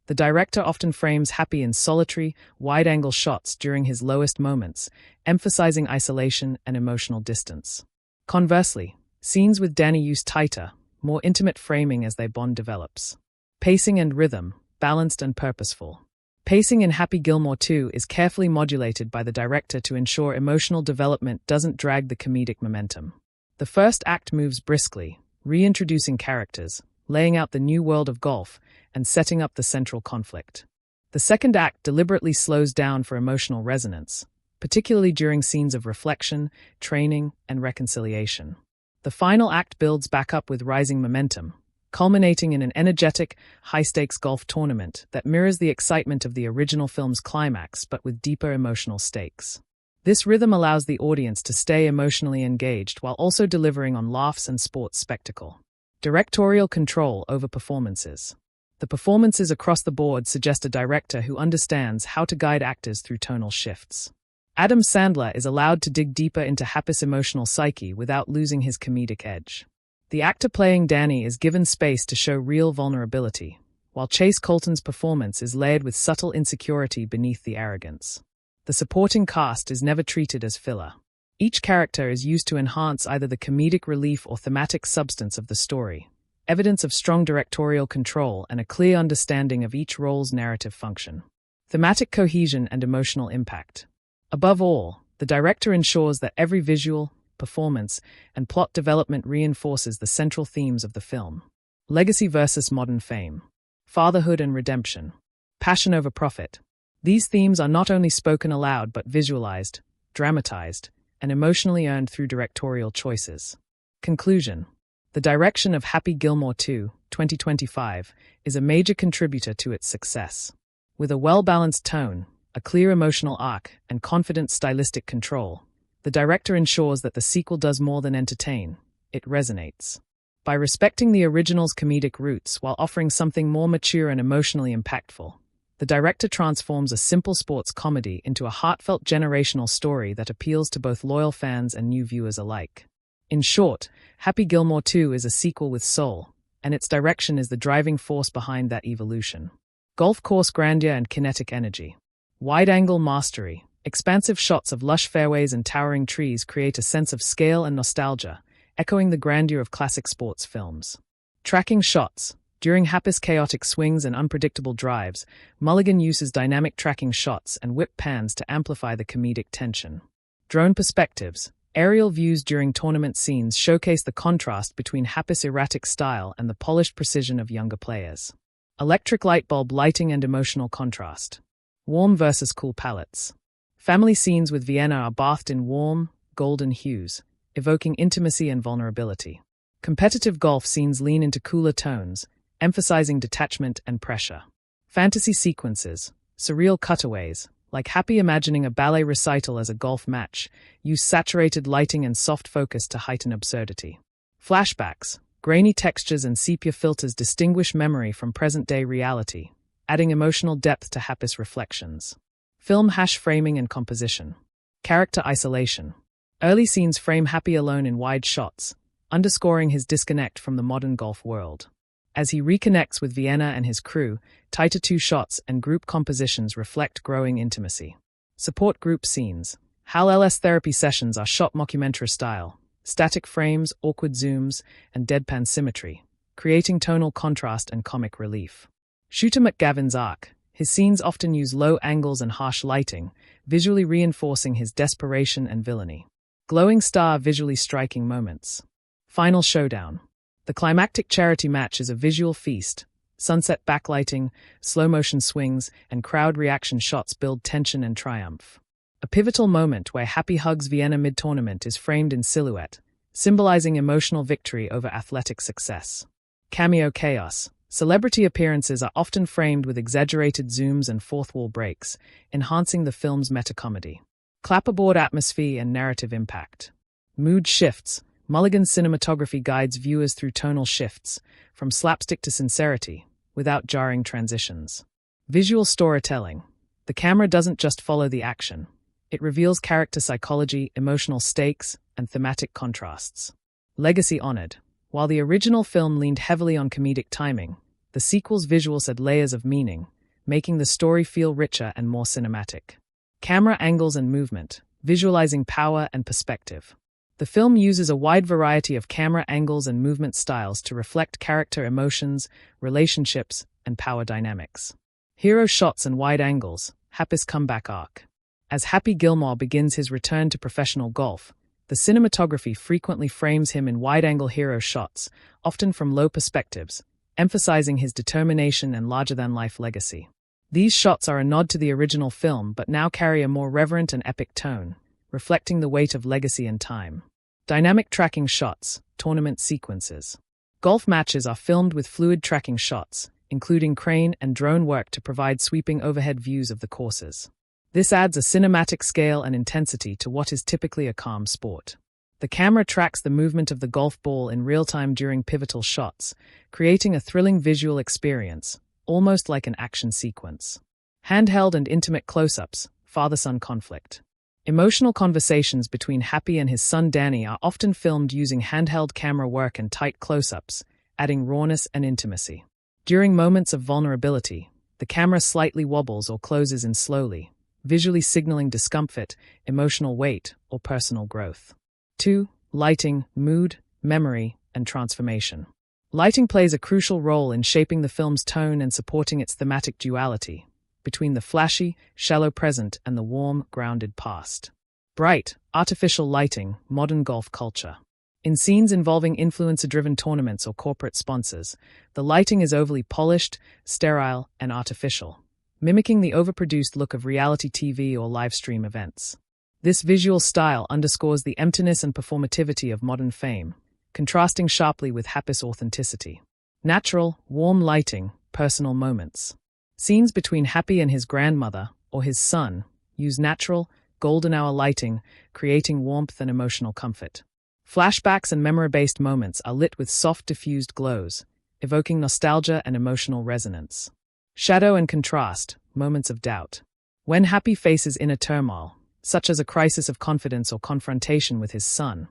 The director often frames Happy in solitary, wide-angle shots during his lowest moments, emphasizing isolation and emotional distance. Conversely, scenes with Danny use tighter, more intimate framing as their bond develops. Pacing and rhythm, balanced and purposeful. Pacing in Happy Gilmore 2 is carefully modulated by the director to ensure emotional development doesn't drag the comedic momentum. The first act moves briskly, reintroducing characters, laying out the new world of golf, and setting up the central conflict. The second act deliberately slows down for emotional resonance, particularly during scenes of reflection, training, and reconciliation. The final act builds back up with rising momentum, culminating in an energetic, high-stakes golf tournament that mirrors the excitement of the original film's climax but with deeper emotional stakes. This rhythm allows the audience to stay emotionally engaged while also delivering on laughs and sports spectacle. Directorial control over performances. The performances across the board suggest a director who understands how to guide actors through tonal shifts. Adam Sandler is allowed to dig deeper into Happy's emotional psyche without losing his comedic edge. The actor playing Danny is given space to show real vulnerability, while Chase Colton's performance is layered with subtle insecurity beneath the arrogance. The supporting cast is never treated as filler. Each character is used to enhance either the comedic relief or thematic substance of the story, evidence of strong directorial control and a clear understanding of each role's narrative function. Thematic cohesion and emotional impact. Above all, the director ensures that every visual, performance, and plot development reinforces the central themes of the film. Legacy versus modern fame. Fatherhood and redemption. Passion over profit. These themes are not only spoken aloud but visualized, dramatized, and emotionally earned through directorial choices. Conclusion. The direction of Happy Gilmore 2, 2025, is a major contributor to its success. With a well-balanced tone, a clear emotional arc, and confident stylistic control, the director ensures that the sequel does more than entertain, it resonates. By respecting the original's comedic roots while offering something more mature and emotionally impactful, the director transforms a simple sports comedy into a heartfelt generational story that appeals to both loyal fans and new viewers alike. In short, Happy Gilmore 2 is a sequel with soul, and its direction is the driving force behind that evolution. Golf course grandeur and kinetic energy. Wide-angle mastery. Expansive shots of lush fairways and towering trees create a sense of scale and nostalgia, echoing the grandeur of classic sports films. Tracking shots. During Happy's chaotic swings and unpredictable drives, Mulligan uses dynamic tracking shots and whip pans to amplify the comedic tension. Drone perspectives. Aerial views during tournament scenes showcase the contrast between Happy's erratic style and the polished precision of younger players. Electric light bulb lighting and emotional contrast. Warm versus cool palettes. Family scenes with Vienna are bathed in warm, golden hues, evoking intimacy and vulnerability. Competitive golf scenes lean into cooler tones, emphasizing detachment and pressure. Fantasy sequences, surreal cutaways, like Happy imagining a ballet recital as a golf match, use saturated lighting and soft focus to heighten absurdity. Flashbacks, grainy textures and sepia filters distinguish memory from present-day reality, adding emotional depth to Happy's reflections. Film hash framing and composition. Character isolation. Early scenes frame Happy alone in wide shots, underscoring his disconnect from the modern golf world. As he reconnects with Vienna and his crew, tighter two-shots and group compositions reflect growing intimacy. Support group scenes. Hal LS therapy sessions are shot mockumentary style, static frames, awkward zooms, and deadpan symmetry, creating tonal contrast and comic relief. Shooter McGavin's arc. His scenes often use low angles and harsh lighting, visually reinforcing his desperation and villainy. Glowing star visually striking moments. Final showdown. The climactic charity match is a visual feast. Sunset backlighting, slow-motion swings, and crowd reaction shots build tension and triumph. A pivotal moment where Happy hugs Vienna mid-tournament is framed in silhouette, symbolizing emotional victory over athletic success. Cameo chaos. Celebrity appearances are often framed with exaggerated zooms and fourth-wall breaks, enhancing the film's metacomedy. Clapperboard atmosphere and narrative impact. Mood shifts. Mulligan's cinematography guides viewers through tonal shifts, from slapstick to sincerity, without jarring transitions. Visual storytelling. The camera doesn't just follow the action. It reveals character psychology, emotional stakes, and thematic contrasts. Legacy honored. While the original film leaned heavily on comedic timing, the sequel's visuals add layers of meaning, making the story feel richer and more cinematic. Camera angles and movement, visualizing power and perspective. The film uses a wide variety of camera angles and movement styles to reflect character emotions, relationships, and power dynamics. Hero shots and wide angles, Happy's comeback arc. As Happy Gilmore begins his return to professional golf, the cinematography frequently frames him in wide-angle hero shots, often from low perspectives, emphasizing his determination and larger-than-life legacy. These shots are a nod to the original film but now carry a more reverent and epic tone, reflecting the weight of legacy and time. Dynamic tracking shots, tournament sequences. Golf matches are filmed with fluid tracking shots, including crane and drone work to provide sweeping overhead views of the courses. This adds a cinematic scale and intensity to what is typically a calm sport. The camera tracks the movement of the golf ball in real time during pivotal shots, creating a thrilling visual experience, almost like an action sequence. Handheld and intimate close-ups, father-son conflict. Emotional conversations between Happy and his son Danny are often filmed using handheld camera work and tight close-ups, adding rawness and intimacy. During moments of vulnerability, the camera slightly wobbles or closes in slowly, visually signaling discomfort, emotional weight, or personal growth. 2. Lighting, mood, memory, and transformation. Lighting plays a crucial role in shaping the film's tone and supporting its thematic duality, between the flashy, shallow present and the warm, grounded past. Bright, artificial lighting, modern golf culture. In scenes involving influencer-driven tournaments or corporate sponsors, the lighting is overly polished, sterile, and artificial, mimicking the overproduced look of reality TV or live stream events. This visual style underscores the emptiness and performativity of modern fame, contrasting sharply with Happy's authenticity. Natural, warm lighting, personal moments. Scenes between Happy and his grandmother, or his son, use natural, golden hour lighting, creating warmth and emotional comfort. Flashbacks and memory-based moments are lit with soft diffused glows, evoking nostalgia and emotional resonance. Shadow and contrast, moments of doubt. When Happy faces inner turmoil, such as a crisis of confidence or confrontation with his son,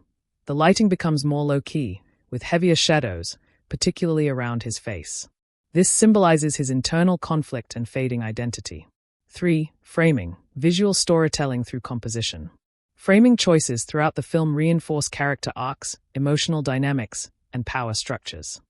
the lighting becomes more low-key, with heavier shadows, particularly around his face. This symbolizes his internal conflict and fading identity. 3. Framing, visual storytelling through composition. Framing choices throughout the film reinforce character arcs, emotional dynamics, and power structures.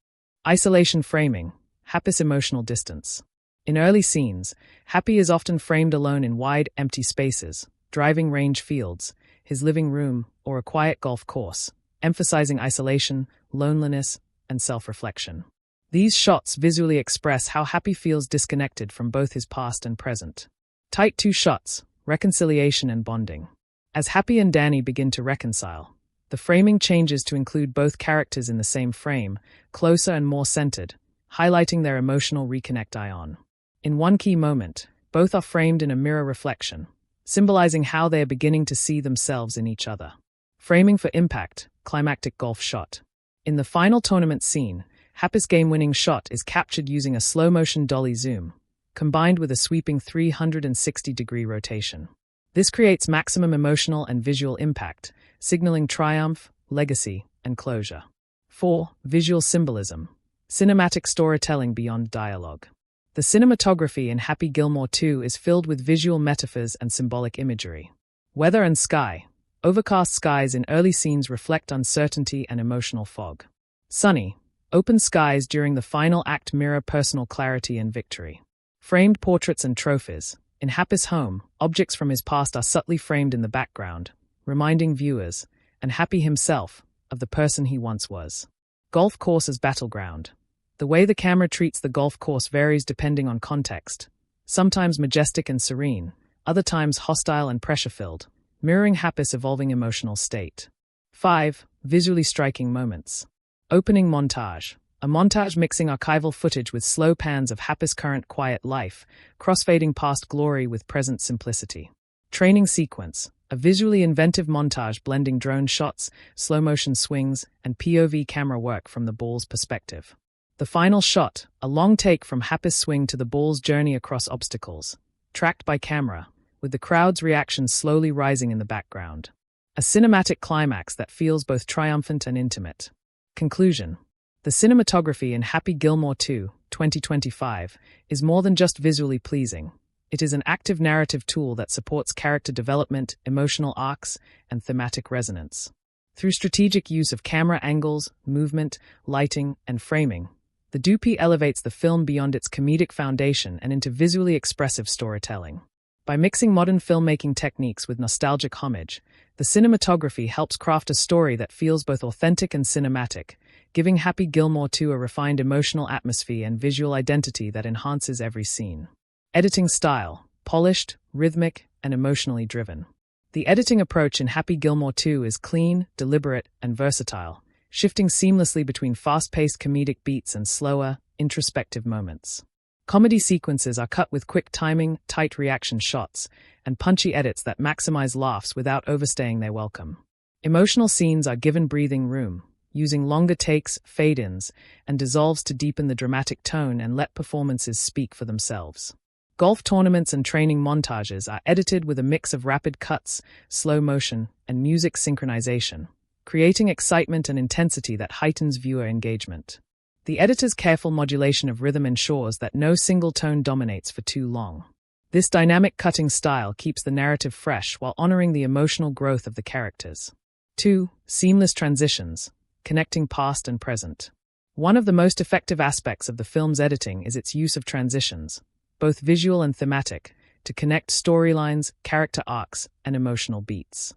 Isolation framing, Happy's emotional distance. In early scenes, Happy is often framed alone in wide, empty spaces, driving range fields, his living room, or a quiet golf course, emphasizing isolation, loneliness, and self-reflection. These shots visually express how Happy feels disconnected from both his past and present. Tight two shots, reconciliation and bonding. As Happy and Danny begin to reconcile, The framing changes to include both characters in the same frame, closer and more centered, highlighting their emotional reconnect ion. In one key moment, both are framed in a mirror reflection, symbolizing how they are beginning to see themselves in each other. Framing for impact, climactic golf shot. In the final tournament scene, Happy's game-winning shot is captured using a slow-motion dolly zoom, combined with a sweeping 360-degree rotation. This creates maximum emotional and visual impact, signaling triumph, legacy, and closure. 4. Visual symbolism. Cinematic storytelling beyond dialogue. The cinematography in Happy Gilmore 2 is filled with visual metaphors and symbolic imagery. Weather and sky. Overcast skies in early scenes reflect uncertainty and emotional fog. Sunny, open skies during the final act mirror personal clarity and victory. Framed portraits and trophies. In Happy's home, objects from his past are subtly framed in the background, reminding viewers, and Happy himself, of the person he once was. Golf course as battleground. The way the camera treats the golf course varies depending on context, sometimes majestic and serene, other times hostile and pressure-filled, mirroring Happy's evolving emotional state. 5. Visually striking moments. Opening montage. A montage mixing archival footage with slow pans of Happy's current quiet life, crossfading past glory with present simplicity. Training sequence. A visually inventive montage blending drone shots, slow-motion swings, and POV camera work from the ball's perspective. The final shot, a long take from Happy's swing to the ball's journey across obstacles, tracked by camera, with the crowd's reactions slowly rising in the background. A cinematic climax that feels both triumphant and intimate. Conclusion. The cinematography in Happy Gilmore 2, 2025, is more than just visually pleasing. It is an active narrative tool that supports character development, emotional arcs, and thematic resonance. Through strategic use of camera angles, movement, lighting, and framing, the DUP elevates the film beyond its comedic foundation and into visually expressive storytelling. By mixing modern filmmaking techniques with nostalgic homage, the cinematography helps craft a story that feels both authentic and cinematic, giving Happy Gilmore 2 a refined emotional atmosphere and visual identity that enhances every scene. Editing style, polished, rhythmic, and emotionally driven. The editing approach in Happy Gilmore 2 is clean, deliberate, and versatile, shifting seamlessly between fast-paced comedic beats and slower, introspective moments. Comedy sequences are cut with quick timing, tight reaction shots, and punchy edits that maximize laughs without overstaying their welcome. Emotional scenes are given breathing room, using longer takes, fade-ins, and dissolves to deepen the dramatic tone and let performances speak for themselves. Golf tournaments and training montages are edited with a mix of rapid cuts, slow motion, and music synchronization, creating excitement and intensity that heightens viewer engagement. The editor's careful modulation of rhythm ensures that no single tone dominates for too long. This dynamic cutting style keeps the narrative fresh while honoring the emotional growth of the characters. 2. Seamless transitions, connecting past and present. One of the most effective aspects of the film's editing is its use of transitions, both visual and thematic, to connect storylines, character arcs, and emotional beats.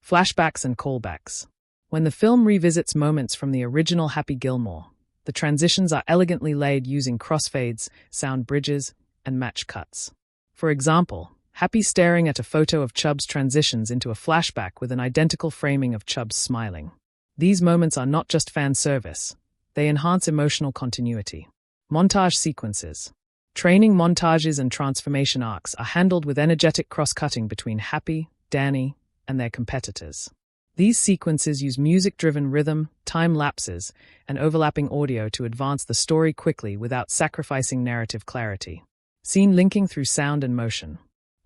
Flashbacks and callbacks. When the film revisits moments from the original Happy Gilmore, the transitions are elegantly laid using crossfades, sound bridges, and match cuts. For example, Happy staring at a photo of Chubbs transitions into a flashback with an identical framing of Chubbs smiling. These moments are not just fan service, they enhance emotional continuity. Montage sequences. Training montages and transformation arcs are handled with energetic cross-cutting between Happy, Danny, and their competitors. These sequences use music-driven rhythm, time lapses, and overlapping audio to advance the story quickly without sacrificing narrative clarity. Scene linking through sound and motion.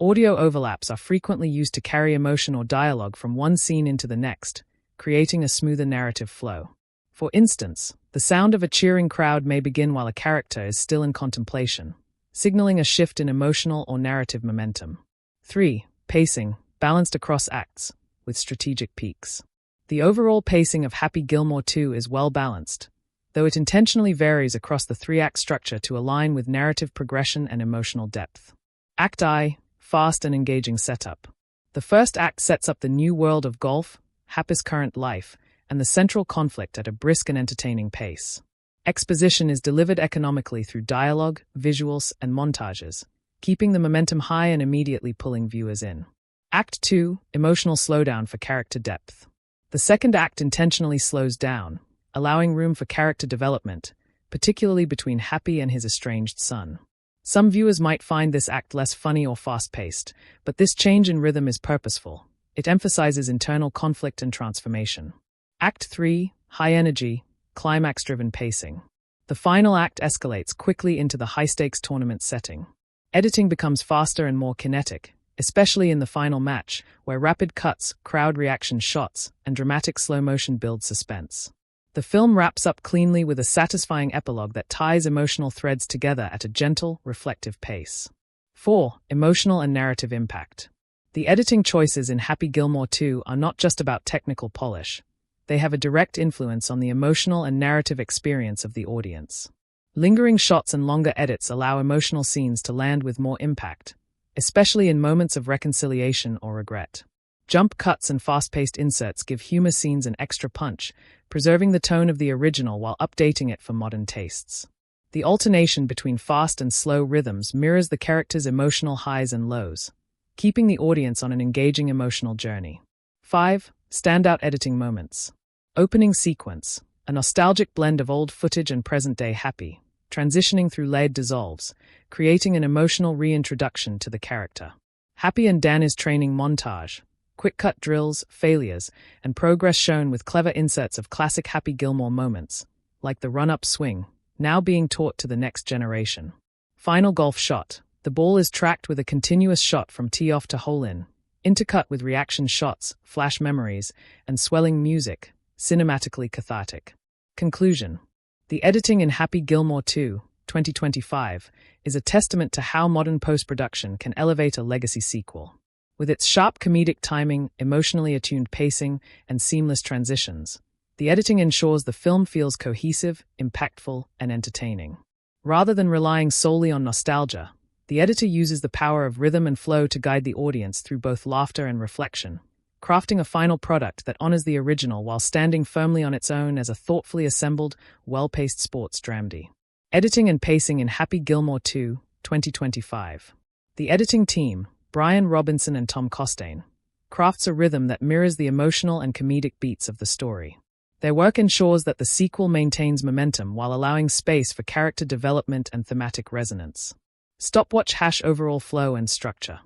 Audio overlaps are frequently used to carry emotion or dialogue from one scene into the next, creating a smoother narrative flow. For instance, the sound of a cheering crowd may begin while a character is still in contemplation, signaling a shift in emotional or narrative momentum. 3. Pacing, balanced across acts, with strategic peaks. The overall pacing of Happy Gilmore 2 is well balanced, though it intentionally varies across the three-act structure to align with narrative progression and emotional depth. Act I, fast and engaging setup. The first act sets up the new world of golf, Happy's current life, and the central conflict at a brisk and entertaining pace. Exposition is delivered economically through dialogue, visuals, and montages, keeping the momentum high and immediately pulling viewers in. Act 2, emotional slowdown for character depth. The second act intentionally slows down, allowing room for character development, particularly between Happy and his estranged son. Some viewers might find this act less funny or fast-paced, but this change in rhythm is purposeful. It emphasizes internal conflict and transformation. Act 3, high energy, climax-driven pacing. The final act escalates quickly into the high-stakes tournament setting. Editing becomes faster and more kinetic, especially in the final match, where rapid cuts, crowd reaction shots, and dramatic slow motion build suspense. The film wraps up cleanly with a satisfying epilogue that ties emotional threads together at a gentle, reflective pace. 4. Emotional and narrative impact. The editing choices in Happy Gilmore 2 are not just about technical polish. They have a direct influence on the emotional and narrative experience of the audience. Lingering shots and longer edits allow emotional scenes to land with more impact, especially in moments of reconciliation or regret. Jump cuts and fast-paced inserts give humor scenes an extra punch, preserving the tone of the original while updating it for modern tastes. The alternation between fast and slow rhythms mirrors the characters' emotional highs and lows, keeping the audience on an engaging emotional journey. 5. Standout editing moments. Opening sequence, a nostalgic blend of old footage and present-day Happy, transitioning through layered dissolves, creating an emotional reintroduction to the character. Happy and Dan's training montage, quick-cut drills, failures, and progress shown with clever inserts of classic Happy Gilmore moments, like the run-up swing, now being taught to the next generation. Final golf shot. The ball is tracked with a continuous shot from tee-off to hole-in, intercut with reaction shots, flash memories, and swelling music, cinematically cathartic. Conclusion. The editing in Happy Gilmore 2, 2025, is a testament to how modern post-production can elevate a legacy sequel. With its sharp comedic timing, emotionally attuned pacing, and seamless transitions, the editing ensures the film feels cohesive, impactful, and entertaining. Rather than relying solely on nostalgia, the editor uses the power of rhythm and flow to guide the audience through both laughter and reflection, crafting a final product that honors the original while standing firmly on its own as a thoughtfully assembled, well-paced sports dramedy. Editing and pacing in Happy Gilmore 2, 2025. The editing team, Brian Robinson and Tom Costain, crafts a rhythm that mirrors the emotional and comedic beats of the story. Their work ensures that the sequel maintains momentum while allowing space for character development and thematic resonance. Stopwatch # overall flow and structure.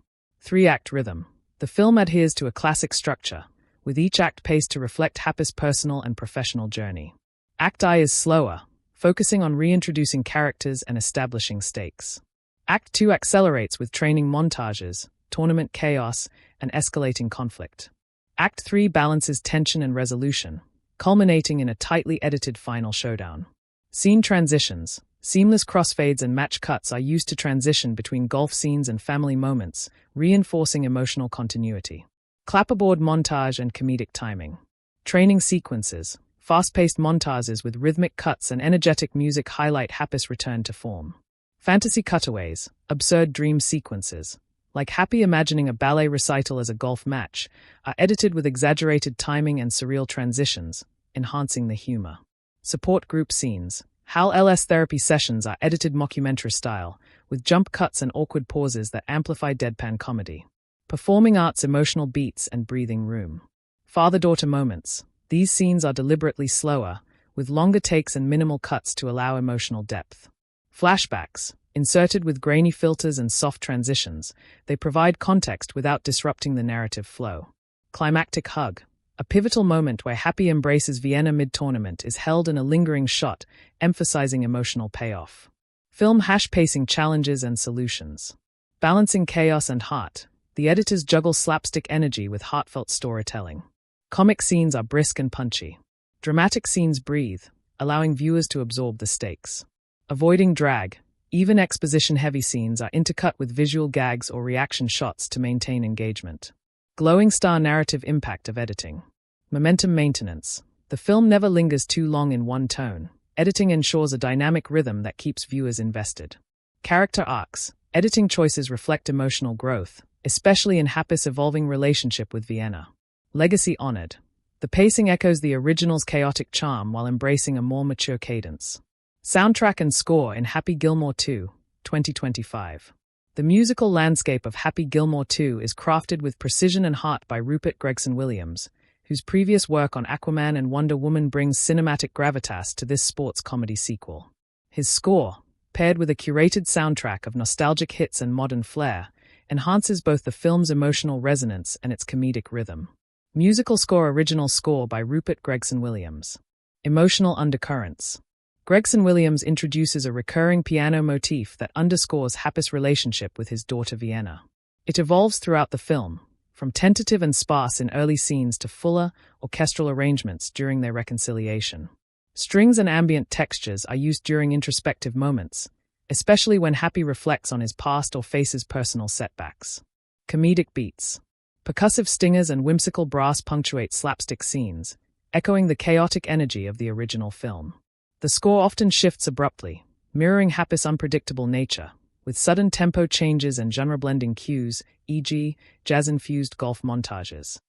3-act rhythm. The film adheres to a classic structure, with each act paced to reflect Happy's personal and professional journey. Act I is slower, focusing on reintroducing characters and establishing stakes. Act 2 accelerates with training montages, tournament chaos, and escalating conflict. Act 3 balances tension and resolution, culminating in a tightly edited final showdown. Scene transitions. Seamless crossfades and match cuts are used to transition between golf scenes and family moments, reinforcing emotional continuity. Clapperboard montage and comedic timing. Training sequences. Fast-paced montages with rhythmic cuts and energetic music highlight Happy's return to form. Fantasy cutaways. Absurd dream sequences, like Happy imagining a ballet recital as a golf match, are edited with exaggerated timing and surreal transitions, enhancing the humor. Support group scenes. Hal L's therapy sessions are edited mockumentary style, with jump cuts and awkward pauses that amplify deadpan comedy. Performing arts emotional beats and breathing room. Father-daughter moments. These scenes are deliberately slower, with longer takes and minimal cuts to allow emotional depth. Flashbacks. Inserted with grainy filters and soft transitions, they provide context without disrupting the narrative flow. Climactic hug. A pivotal moment where Happy embraces Vienna mid-tournament is held in a lingering shot, emphasizing emotional payoff. Film # pacing challenges and solutions. Balancing chaos and heart, the editors juggle slapstick energy with heartfelt storytelling. Comic scenes are brisk and punchy. Dramatic scenes breathe, allowing viewers to absorb the stakes. Avoiding drag, even exposition-heavy scenes are intercut with visual gags or reaction shots to maintain engagement. Glowing star narrative impact of editing. Momentum maintenance. The film never lingers too long in one tone. Editing ensures a dynamic rhythm that keeps viewers invested. Character arcs. Editing choices reflect emotional growth, especially in Happy's evolving relationship with Vienna. Legacy honored. The pacing echoes the original's chaotic charm while embracing a more mature cadence. Soundtrack and score in Happy Gilmore 2, 2025. The musical landscape of Happy Gilmore 2 is crafted with precision and heart by Rupert Gregson Williams, whose previous work on Aquaman and Wonder Woman brings cinematic gravitas to this sports comedy sequel. His score, paired with a curated soundtrack of nostalgic hits and modern flair, enhances both the film's emotional resonance and its comedic rhythm. Musical score. Original score by Rupert Gregson-Williams. Emotional undercurrents. Gregson-Williams introduces a recurring piano motif that underscores Happy's relationship with his daughter Vienna. It evolves throughout the film, from tentative and sparse in early scenes to fuller, orchestral arrangements during their reconciliation. Strings and ambient textures are used during introspective moments, especially when Happy reflects on his past or faces personal setbacks. Comedic beats. Percussive stingers and whimsical brass punctuate slapstick scenes, echoing the chaotic energy of the original film. The score often shifts abruptly, mirroring Happy's unpredictable nature, with sudden tempo changes and genre-blending cues, e.g., jazz-infused golf montages.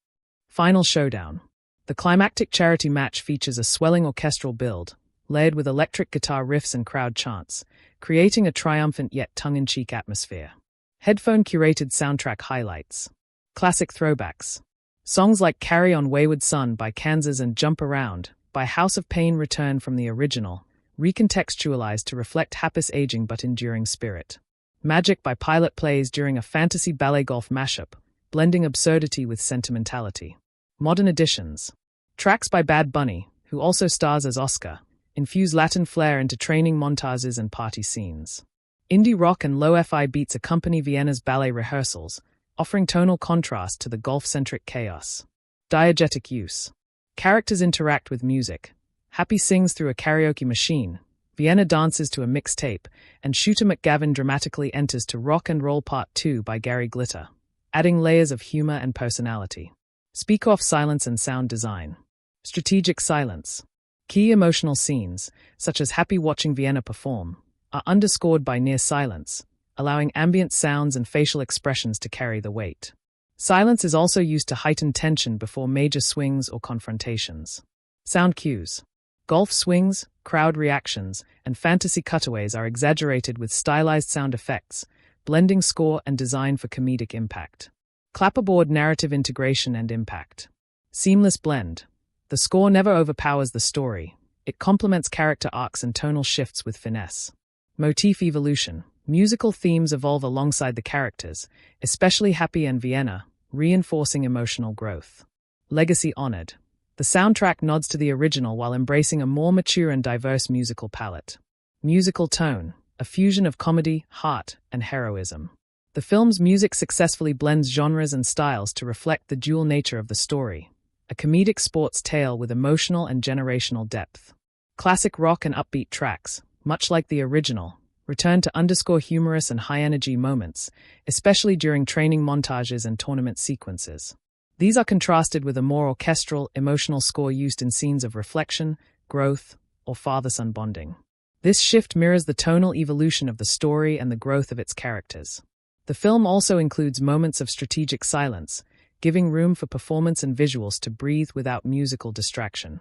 Final showdown. The climactic charity match features a swelling orchestral build, layered with electric guitar riffs and crowd chants, creating a triumphant yet tongue-in-cheek atmosphere. Headphone-curated soundtrack highlights. Classic throwbacks. Songs like Carry On Wayward Son by Kansas and Jump Around by House of Pain return from the original, recontextualized to reflect Happy's aging but enduring spirit. Magic by Pilot plays during a fantasy ballet golf mashup, blending absurdity with sentimentality. Modern additions. Tracks by Bad Bunny, who also stars as Oscar, infuse Latin flair into training montages and party scenes. Indie rock and lo-fi beats accompany Vienna's ballet rehearsals, offering tonal contrast to the golf-centric chaos. Diegetic use. Characters interact with music. Happy sings through a karaoke machine, Vienna dances to a mixtape, and Shooter McGavin dramatically enters to Rock and Roll Part 2 by Gary Glitter, adding layers of humor and personality. Speak-off silence and sound design. Strategic silence. Key emotional scenes, such as Happy watching Vienna perform, are underscored by near silence, allowing ambient sounds and facial expressions to carry the weight. Silence is also used to heighten tension before major swings or confrontations. Sound cues. Golf swings, crowd reactions, and fantasy cutaways are exaggerated with stylized sound effects, blending score and design for comedic impact. Clapperboard narrative integration and impact. Seamless blend. The score never overpowers the story. It complements character arcs and tonal shifts with finesse. Motif evolution. Musical themes evolve alongside the characters, especially Happy and Vienna, reinforcing emotional growth. Legacy honored. The soundtrack nods to the original while embracing a more mature and diverse musical palette. Musical tone. A fusion of comedy, heart, and heroism. The film's music successfully blends genres and styles to reflect the dual nature of the story. A comedic sports tale with emotional and generational depth. Classic rock and upbeat tracks, much like the original, return to underscore humorous and high-energy moments, especially during training montages and tournament sequences. These are contrasted with a more orchestral, emotional score used in scenes of reflection, growth, or father-son bonding. This shift mirrors the tonal evolution of the story and the growth of its characters. The film also includes moments of strategic silence, giving room for performance and visuals to breathe without musical distraction.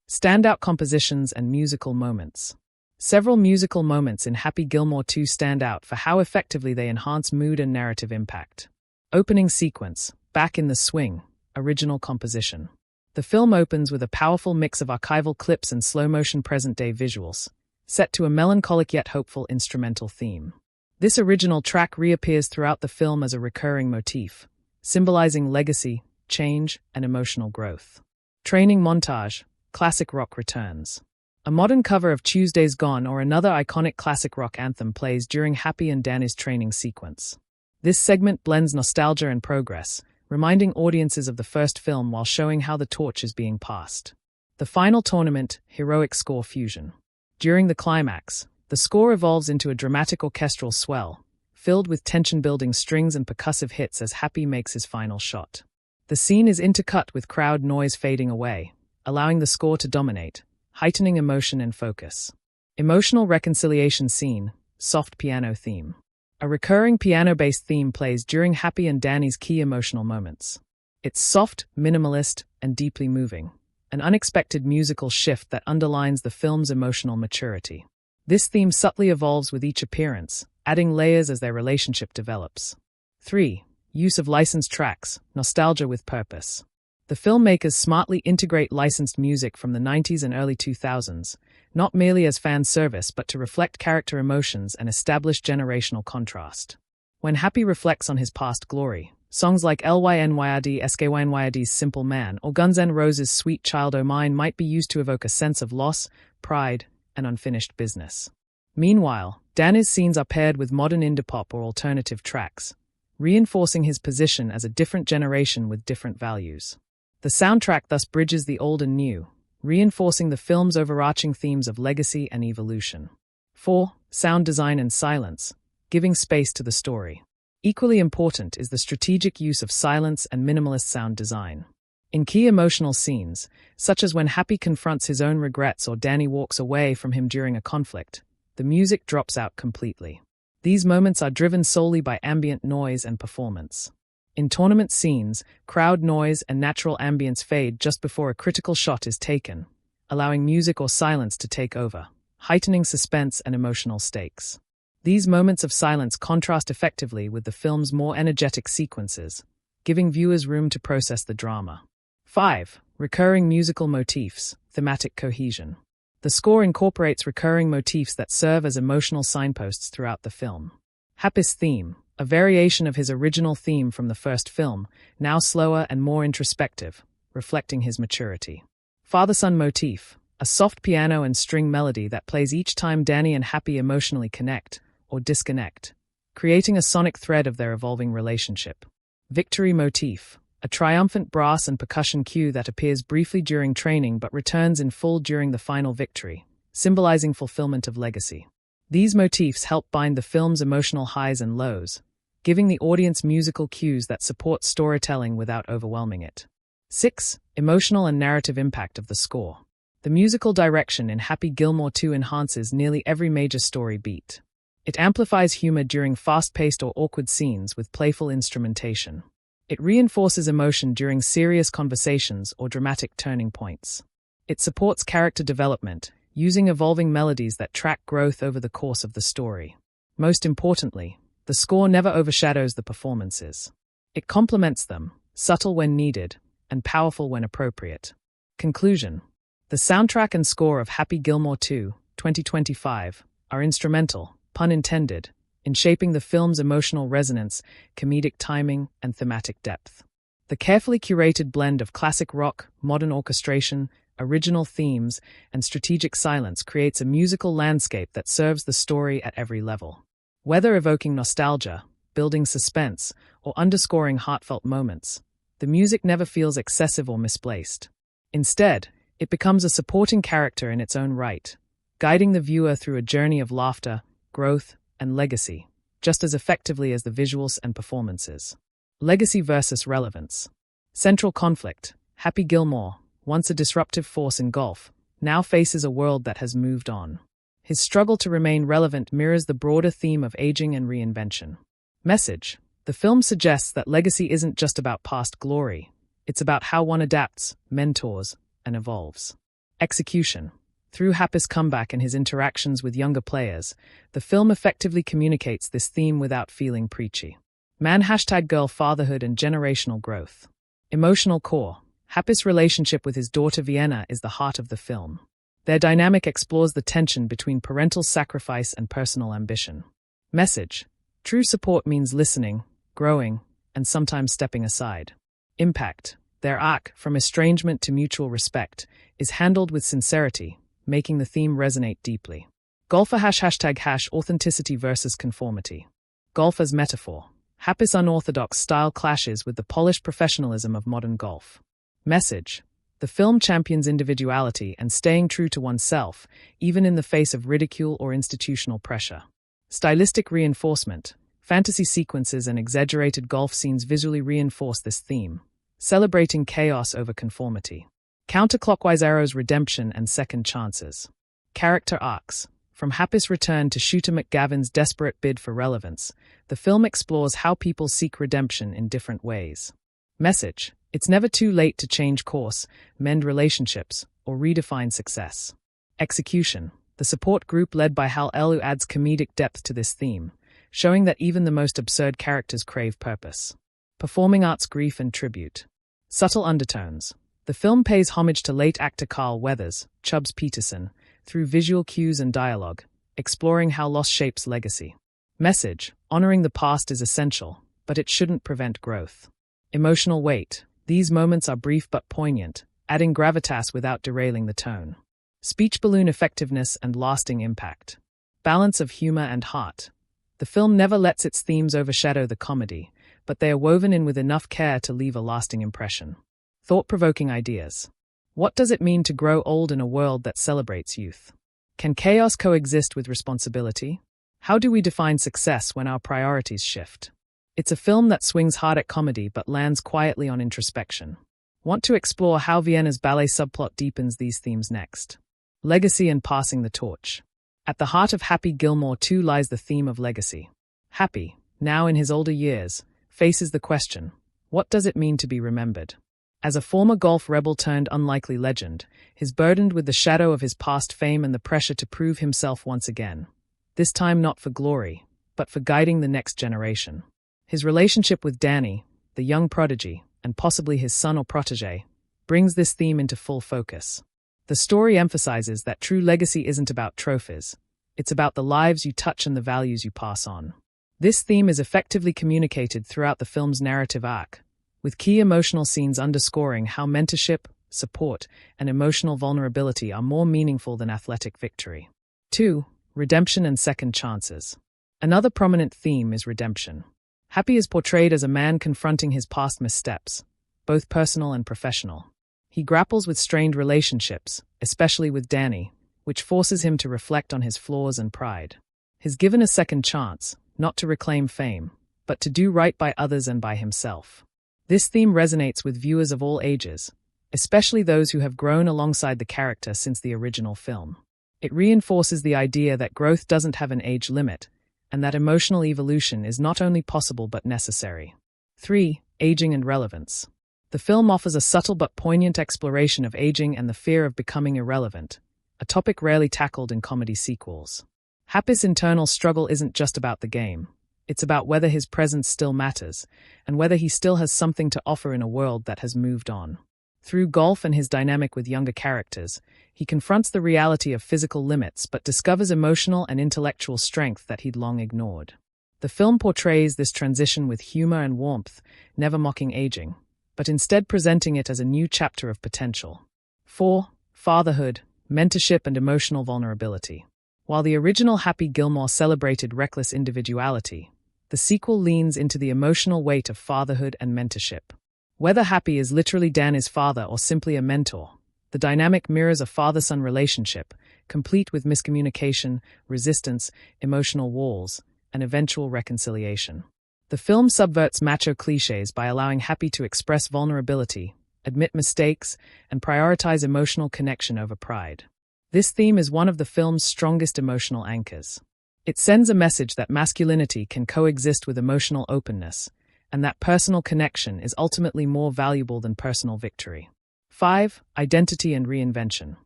Standout compositions and musical moments. Several musical moments in Happy Gilmore 2 stand out for how effectively they enhance mood and narrative impact. Opening sequence, Back in the Swing, original composition. The film opens with a powerful mix of archival clips and slow-motion present-day visuals, set to a melancholic yet hopeful instrumental theme. This original track reappears throughout the film as a recurring motif, symbolizing legacy, change, and emotional growth. Training montage, classic rock returns. A modern cover of Tuesday's Gone or another iconic classic rock anthem plays during Happy and Danny's training sequence. This segment blends nostalgia and progress, reminding audiences of the first film while showing how the torch is being passed. The final tournament, heroic score fusion. During the climax, the score evolves into a dramatic orchestral swell, filled with tension-building strings and percussive hits as Happy makes his final shot. The scene is intercut with crowd noise fading away, allowing the score to dominate, heightening emotion and focus. Emotional reconciliation scene, soft piano theme. A recurring piano-based theme plays during Happy and Danny's key emotional moments. It's soft, minimalist, and deeply moving, an unexpected musical shift that underlines the film's emotional maturity. This theme subtly evolves with each appearance, adding layers as their relationship develops. 3. Use of licensed tracks, nostalgia with purpose. The filmmakers smartly integrate licensed music from the 90s and early 2000s, not merely as fan service but to reflect character emotions and establish generational contrast. When Happy reflects on his past glory, songs like LYNYRD SKYNYRD's Simple Man or Guns N' Roses' Sweet Child O' Mine might be used to evoke a sense of loss, pride, and unfinished business. Meanwhile, Danny's scenes are paired with modern indie pop or alternative tracks, reinforcing his position as a different generation with different values. The soundtrack thus bridges the old and new, reinforcing the film's overarching themes of legacy and evolution. 4. Sound design and silence, giving space to the story. Equally important is the strategic use of silence and minimalist sound design. In key emotional scenes, such as when Happy confronts his own regrets or Danny walks away from him during a conflict, the music drops out completely. These moments are driven solely by ambient noise and performance. In tournament scenes, crowd noise and natural ambience fade just before a critical shot is taken, allowing music or silence to take over, heightening suspense and emotional stakes. These moments of silence contrast effectively with the film's more energetic sequences, giving viewers room to process the drama. 5. Recurring musical motifs, thematic cohesion. The score incorporates recurring motifs that serve as emotional signposts throughout the film. Happy's theme, a variation of his original theme from the first film, now slower and more introspective, reflecting his maturity. Father-son motif, a soft piano and string melody that plays each time Danny and Happy emotionally connect or disconnect, creating a sonic thread of their evolving relationship. Victory motif, a triumphant brass and percussion cue that appears briefly during training but returns in full during the final victory, symbolizing fulfillment of legacy. These motifs help bind the film's emotional highs and lows, giving the audience musical cues that support storytelling without overwhelming it. 6. Emotional and narrative impact of the score. The musical direction in Happy Gilmore 2 enhances nearly every major story beat. It amplifies humor during fast-paced or awkward scenes with playful instrumentation. It reinforces emotion during serious conversations or dramatic turning points. It supports character development, using evolving melodies that track growth over the course of the story. Most importantly, the score never overshadows the performances. It complements them, subtle when needed, and powerful when appropriate. Conclusion. The soundtrack and score of Happy Gilmore 2, 2025, are instrumental, pun intended, in shaping the film's emotional resonance, comedic timing, and thematic depth. The carefully curated blend of classic rock, modern orchestration, original themes, and strategic silence creates a musical landscape that serves the story at every level. Whether evoking nostalgia, building suspense, or underscoring heartfelt moments, the music never feels excessive or misplaced. Instead, it becomes a supporting character in its own right, guiding the viewer through a journey of laughter, growth, and legacy, just as effectively as the visuals and performances. Legacy versus relevance. Central conflict. Happy Gilmore, once a disruptive force in golf, now faces a world that has moved on. His struggle to remain relevant mirrors the broader theme of aging and reinvention. Message. The film suggests that legacy isn't just about past glory, it's about how one adapts, mentors, and evolves. Execution. Through Happy's comeback and his interactions with younger players, the film effectively communicates this theme without feeling preachy. #girl fatherhood and generational growth. Emotional core. Happy's relationship with his daughter Vienna is the heart of the film. Their dynamic explores the tension between parental sacrifice and personal ambition. Message. True support means listening, growing, and sometimes stepping aside. Impact. Their arc, from estrangement to mutual respect, is handled with sincerity, making the theme resonate deeply. Golfer ## authenticity versus conformity. Golf as metaphor. Happy's unorthodox style clashes with the polished professionalism of modern golf. Message. The film champions individuality and staying true to oneself, even in the face of ridicule or institutional pressure. Stylistic reinforcement. Fantasy sequences and exaggerated golf scenes visually reinforce this theme, celebrating chaos over conformity. Counterclockwise arrows, redemption and second chances. Character arcs. From Happy's return to Shooter McGavin's desperate bid for relevance, the film explores how people seek redemption in different ways. Message. It's never too late to change course, mend relationships, or redefine success. Execution. The support group led by Hal Elu adds comedic depth to this theme, showing that even the most absurd characters crave purpose. Performing arts, grief and tribute. Subtle undertones. The film pays homage to late actor Carl Weathers, Chubbs Peterson, through visual cues and dialogue, exploring how loss shapes legacy. Message: honoring the past is essential, but it shouldn't prevent growth. Emotional weight. These moments are brief but poignant, adding gravitas without derailing the tone. Speech balloon effectiveness and lasting impact. Balance of humor and heart. The film never lets its themes overshadow the comedy, but they are woven in with enough care to leave a lasting impression. Thought-provoking ideas. What does it mean to grow old in a world that celebrates youth? Can chaos coexist with responsibility? How do we define success when our priorities shift? It's a film that swings hard at comedy but lands quietly on introspection. Want to explore how Vienna's ballet subplot deepens these themes next? Legacy and passing the torch. At the heart of Happy Gilmore 2 lies the theme of legacy. Happy, now in his older years, faces the question, what does it mean to be remembered? As a former golf rebel turned unlikely legend, he's burdened with the shadow of his past fame and the pressure to prove himself once again. This time not for glory, but for guiding the next generation. His relationship with Danny, the young prodigy, and possibly his son or protege, brings this theme into full focus. The story emphasizes that true legacy isn't about trophies. It's about the lives you touch and the values you pass on. This theme is effectively communicated throughout the film's narrative arc, with key emotional scenes underscoring how mentorship, support, and emotional vulnerability are more meaningful than athletic victory. 2. Redemption and second chances. Another prominent theme is redemption. Happy is portrayed as a man confronting his past missteps, both personal and professional. He grapples with strained relationships, especially with Danny, which forces him to reflect on his flaws and pride. He's given a second chance, not to reclaim fame, but to do right by others and by himself. This theme resonates with viewers of all ages, especially those who have grown alongside the character since the original film. It reinforces the idea that growth doesn't have an age limit, and that emotional evolution is not only possible but necessary. 3. Aging and relevance. The film offers a subtle but poignant exploration of aging and the fear of becoming irrelevant, a topic rarely tackled in comedy sequels. Happy's internal struggle isn't just about the game. It's about whether his presence still matters, and whether he still has something to offer in a world that has moved on. Through golf and his dynamic with younger characters, he confronts the reality of physical limits but discovers emotional and intellectual strength that he'd long ignored. The film portrays this transition with humor and warmth, never mocking aging, but instead presenting it as a new chapter of potential. 4. Fatherhood, mentorship, and emotional vulnerability. While the original Happy Gilmore celebrated reckless individuality, the sequel leans into the emotional weight of fatherhood and mentorship. Whether Happy is literally Danny's father or simply a mentor, the dynamic mirrors a father-son relationship, complete with miscommunication, resistance, emotional walls, and eventual reconciliation. The film subverts macho cliches by allowing Happy to express vulnerability, admit mistakes, and prioritize emotional connection over pride. This theme is one of the film's strongest emotional anchors. It sends a message that masculinity can coexist with emotional openness, and that personal connection is ultimately more valuable than personal victory. 5. Identity and reinvention.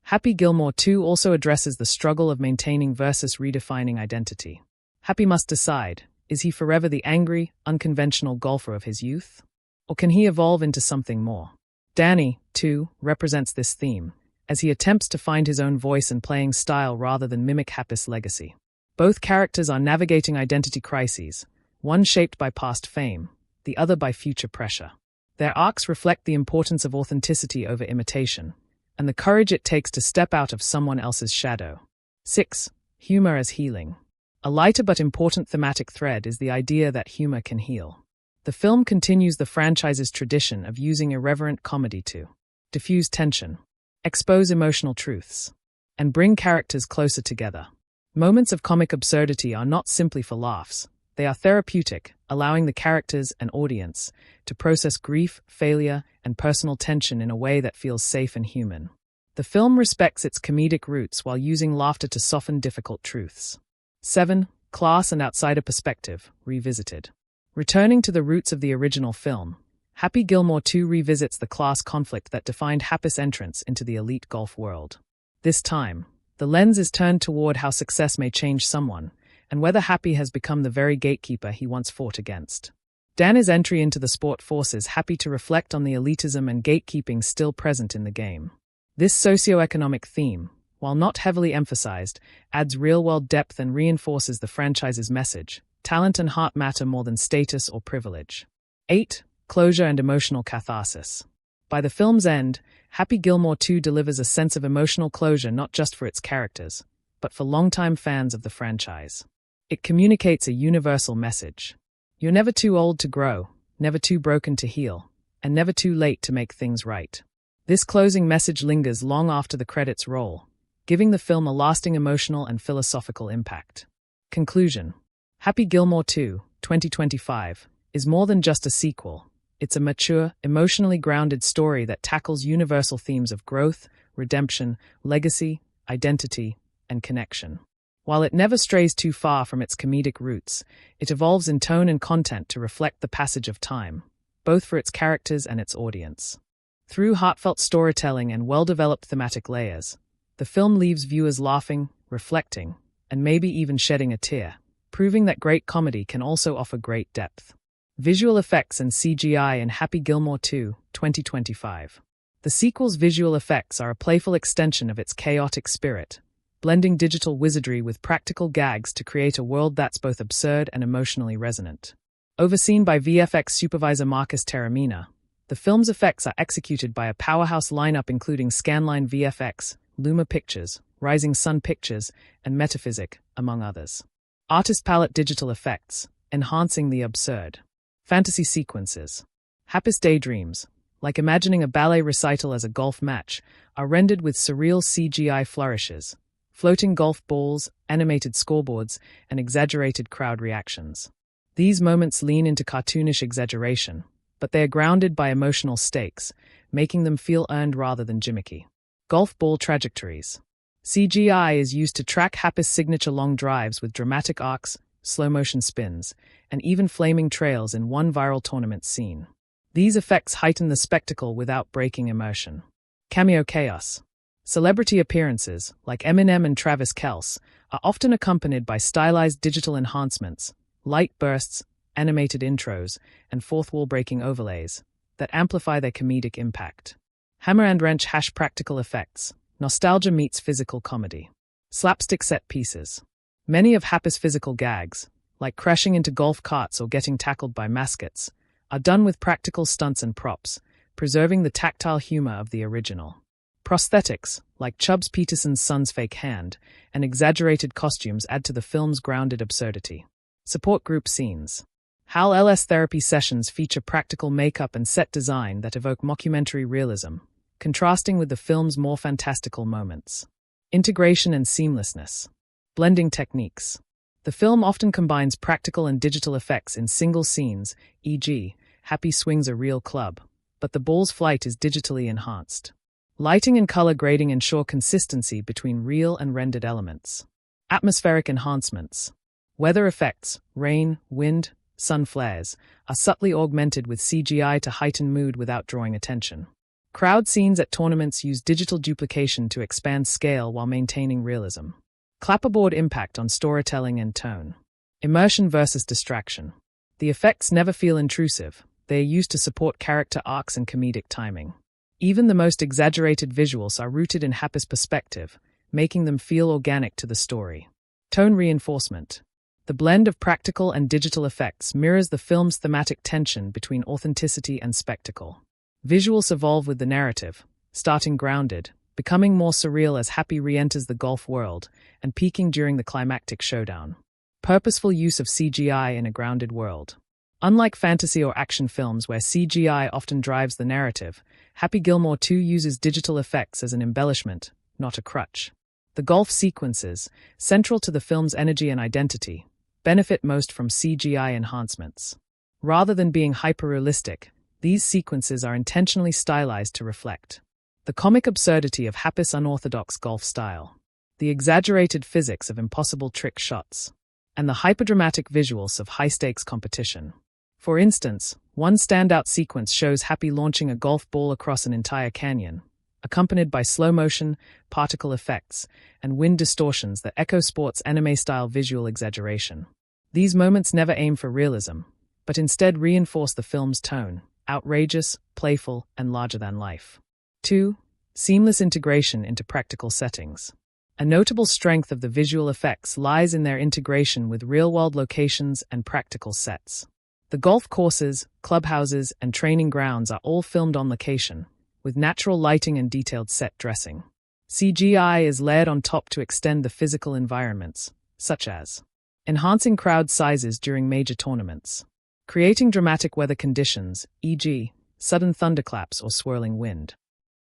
Happy Gilmore 2 also addresses the struggle of maintaining versus redefining identity. Happy must decide, is he forever the angry, unconventional golfer of his youth? Or can he evolve into something more? Danny, too, represents this theme, as he attempts to find his own voice and playing style rather than mimic Happy's legacy. Both characters are navigating identity crises, one shaped by past fame, the other by future pressure. Their arcs reflect the importance of authenticity over imitation, and the courage it takes to step out of someone else's shadow. 6. Humor as healing. A lighter but important thematic thread is the idea that humor can heal. The film continues the franchise's tradition of using irreverent comedy to diffuse tension, expose emotional truths, and bring characters closer together. Moments of comic absurdity are not simply for laughs. They are therapeutic, allowing the characters and audience to process grief, failure, and personal tension in a way that feels safe and human. The film respects its comedic roots while using laughter to soften difficult truths. 7. Class and outsider perspective, revisited. Returning to the roots of the original film, Happy Gilmore 2 revisits the class conflict that defined Happy's entrance into the elite golf world. This time, the lens is turned toward how success may change someone, and whether Happy has become the very gatekeeper he once fought against. Dan's entry into the sport forces Happy to reflect on the elitism and gatekeeping still present in the game. This socio-economic theme, while not heavily emphasized, adds real-world depth and reinforces the franchise's message: talent and heart matter more than status or privilege. 8. Closure and emotional catharsis. By the film's end, Happy Gilmore 2 delivers a sense of emotional closure not just for its characters, but for longtime fans of the franchise. It communicates a universal message. You're never too old to grow, never too broken to heal, and never too late to make things right. This closing message lingers long after the credits roll, giving the film a lasting emotional and philosophical impact. Conclusion. Happy Gilmore 2, 2025, is more than just a sequel. It's a mature, emotionally grounded story that tackles universal themes of growth, redemption, legacy, identity, and connection. While it never strays too far from its comedic roots, it evolves in tone and content to reflect the passage of time, both for its characters and its audience. Through heartfelt storytelling and well-developed thematic layers, the film leaves viewers laughing, reflecting, and maybe even shedding a tear, proving that great comedy can also offer great depth. Visual effects and CGI in Happy Gilmore 2, 2025. The sequel's visual effects are a playful extension of its chaotic spirit, blending digital wizardry with practical gags to create a world that's both absurd and emotionally resonant. Overseen by VFX supervisor Marcus Terramina, the film's effects are executed by a powerhouse lineup including Scanline VFX, Luma Pictures, Rising Sun Pictures, and Metaphysic, among others. Artist palette digital effects, enhancing the absurd. Fantasy sequences. Happy's daydreams, like imagining a ballet recital as a golf match, are rendered with surreal CGI flourishes, floating golf balls, animated scoreboards, and exaggerated crowd reactions. These moments lean into cartoonish exaggeration, but they are grounded by emotional stakes, making them feel earned rather than gimmicky. Golf ball trajectories. CGI is used to track Happy's signature long drives with dramatic arcs, slow-motion spins, and even flaming trails in one viral tournament scene. These effects heighten the spectacle without breaking immersion. Cameo chaos. Celebrity appearances, like Eminem and Travis Kelce, are often accompanied by stylized digital enhancements, light bursts, animated intros, and fourth-wall-breaking overlays that amplify their comedic impact. Hammer and wrench hash practical effects. Nostalgia meets physical comedy. Slapstick set pieces. Many of Happy's physical gags, like crashing into golf carts or getting tackled by mascots, are done with practical stunts and props, preserving the tactile humor of the original. Prosthetics, like Chubbs Peterson's son's fake hand, and exaggerated costumes add to the film's grounded absurdity. Support group scenes. Hal L's therapy sessions feature practical makeup and set design that evoke mockumentary realism, contrasting with the film's more fantastical moments. Integration and seamlessness. Blending techniques. The film often combines practical and digital effects in single scenes, e.g., Happy swings a real club, but the ball's flight is digitally enhanced. Lighting and color grading ensure consistency between real and rendered elements. Atmospheric enhancements. Weather effects, rain, wind, sun flares, are subtly augmented with CGI to heighten mood without drawing attention. Crowd scenes at tournaments use digital duplication to expand scale while maintaining realism. Clapperboard impact on storytelling and tone. Immersion versus distraction. The effects never feel intrusive. They are used to support character arcs and comedic timing. Even the most exaggerated visuals are rooted in Happy's perspective, making them feel organic to the story. Tone reinforcement. The blend of practical and digital effects mirrors the film's thematic tension between authenticity and spectacle. Visuals evolve with the narrative, starting grounded, becoming more surreal as Happy re-enters the golf world, and peaking during the climactic showdown. Purposeful use of CGI in a grounded world. Unlike fantasy or action films where CGI often drives the narrative, Happy Gilmore 2 uses digital effects as an embellishment, not a crutch. The golf sequences, central to the film's energy and identity, benefit most from CGI enhancements. Rather than being hyper-realistic, these sequences are intentionally stylized to reflect the comic absurdity of Happy's unorthodox golf style, the exaggerated physics of impossible trick shots, and the hyperdramatic visuals of high-stakes competition. For instance, one standout sequence shows Happy launching a golf ball across an entire canyon, accompanied by slow-motion, particle effects, and wind distortions that echo sports anime-style visual exaggeration. These moments never aim for realism, but instead reinforce the film's tone, outrageous, playful, and larger than life. 2. Seamless integration into practical settings. A notable strength of the visual effects lies in their integration with real-world locations and practical sets. The golf courses, clubhouses, and training grounds are all filmed on location, with natural lighting and detailed set dressing. CGI is layered on top to extend the physical environments, such as enhancing crowd sizes during major tournaments, creating dramatic weather conditions, e.g., sudden thunderclaps or swirling wind,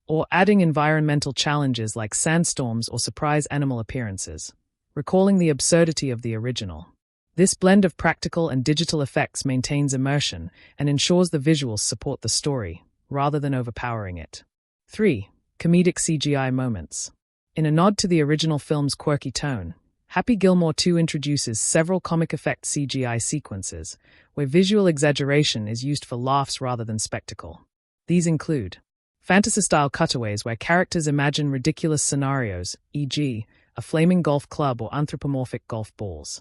or adding environmental challenges like sandstorms or surprise animal appearances, recalling the absurdity of the original. This blend of practical and digital effects maintains immersion and ensures the visuals support the story, rather than overpowering it. 3. Comedic CGI moments. In a nod to the original film's quirky tone, Happy Gilmore 2 introduces several comic effect CGI sequences, where visual exaggeration is used for laughs rather than spectacle. These include fantasy-style cutaways where characters imagine ridiculous scenarios, e.g., a flaming golf club or anthropomorphic golf balls,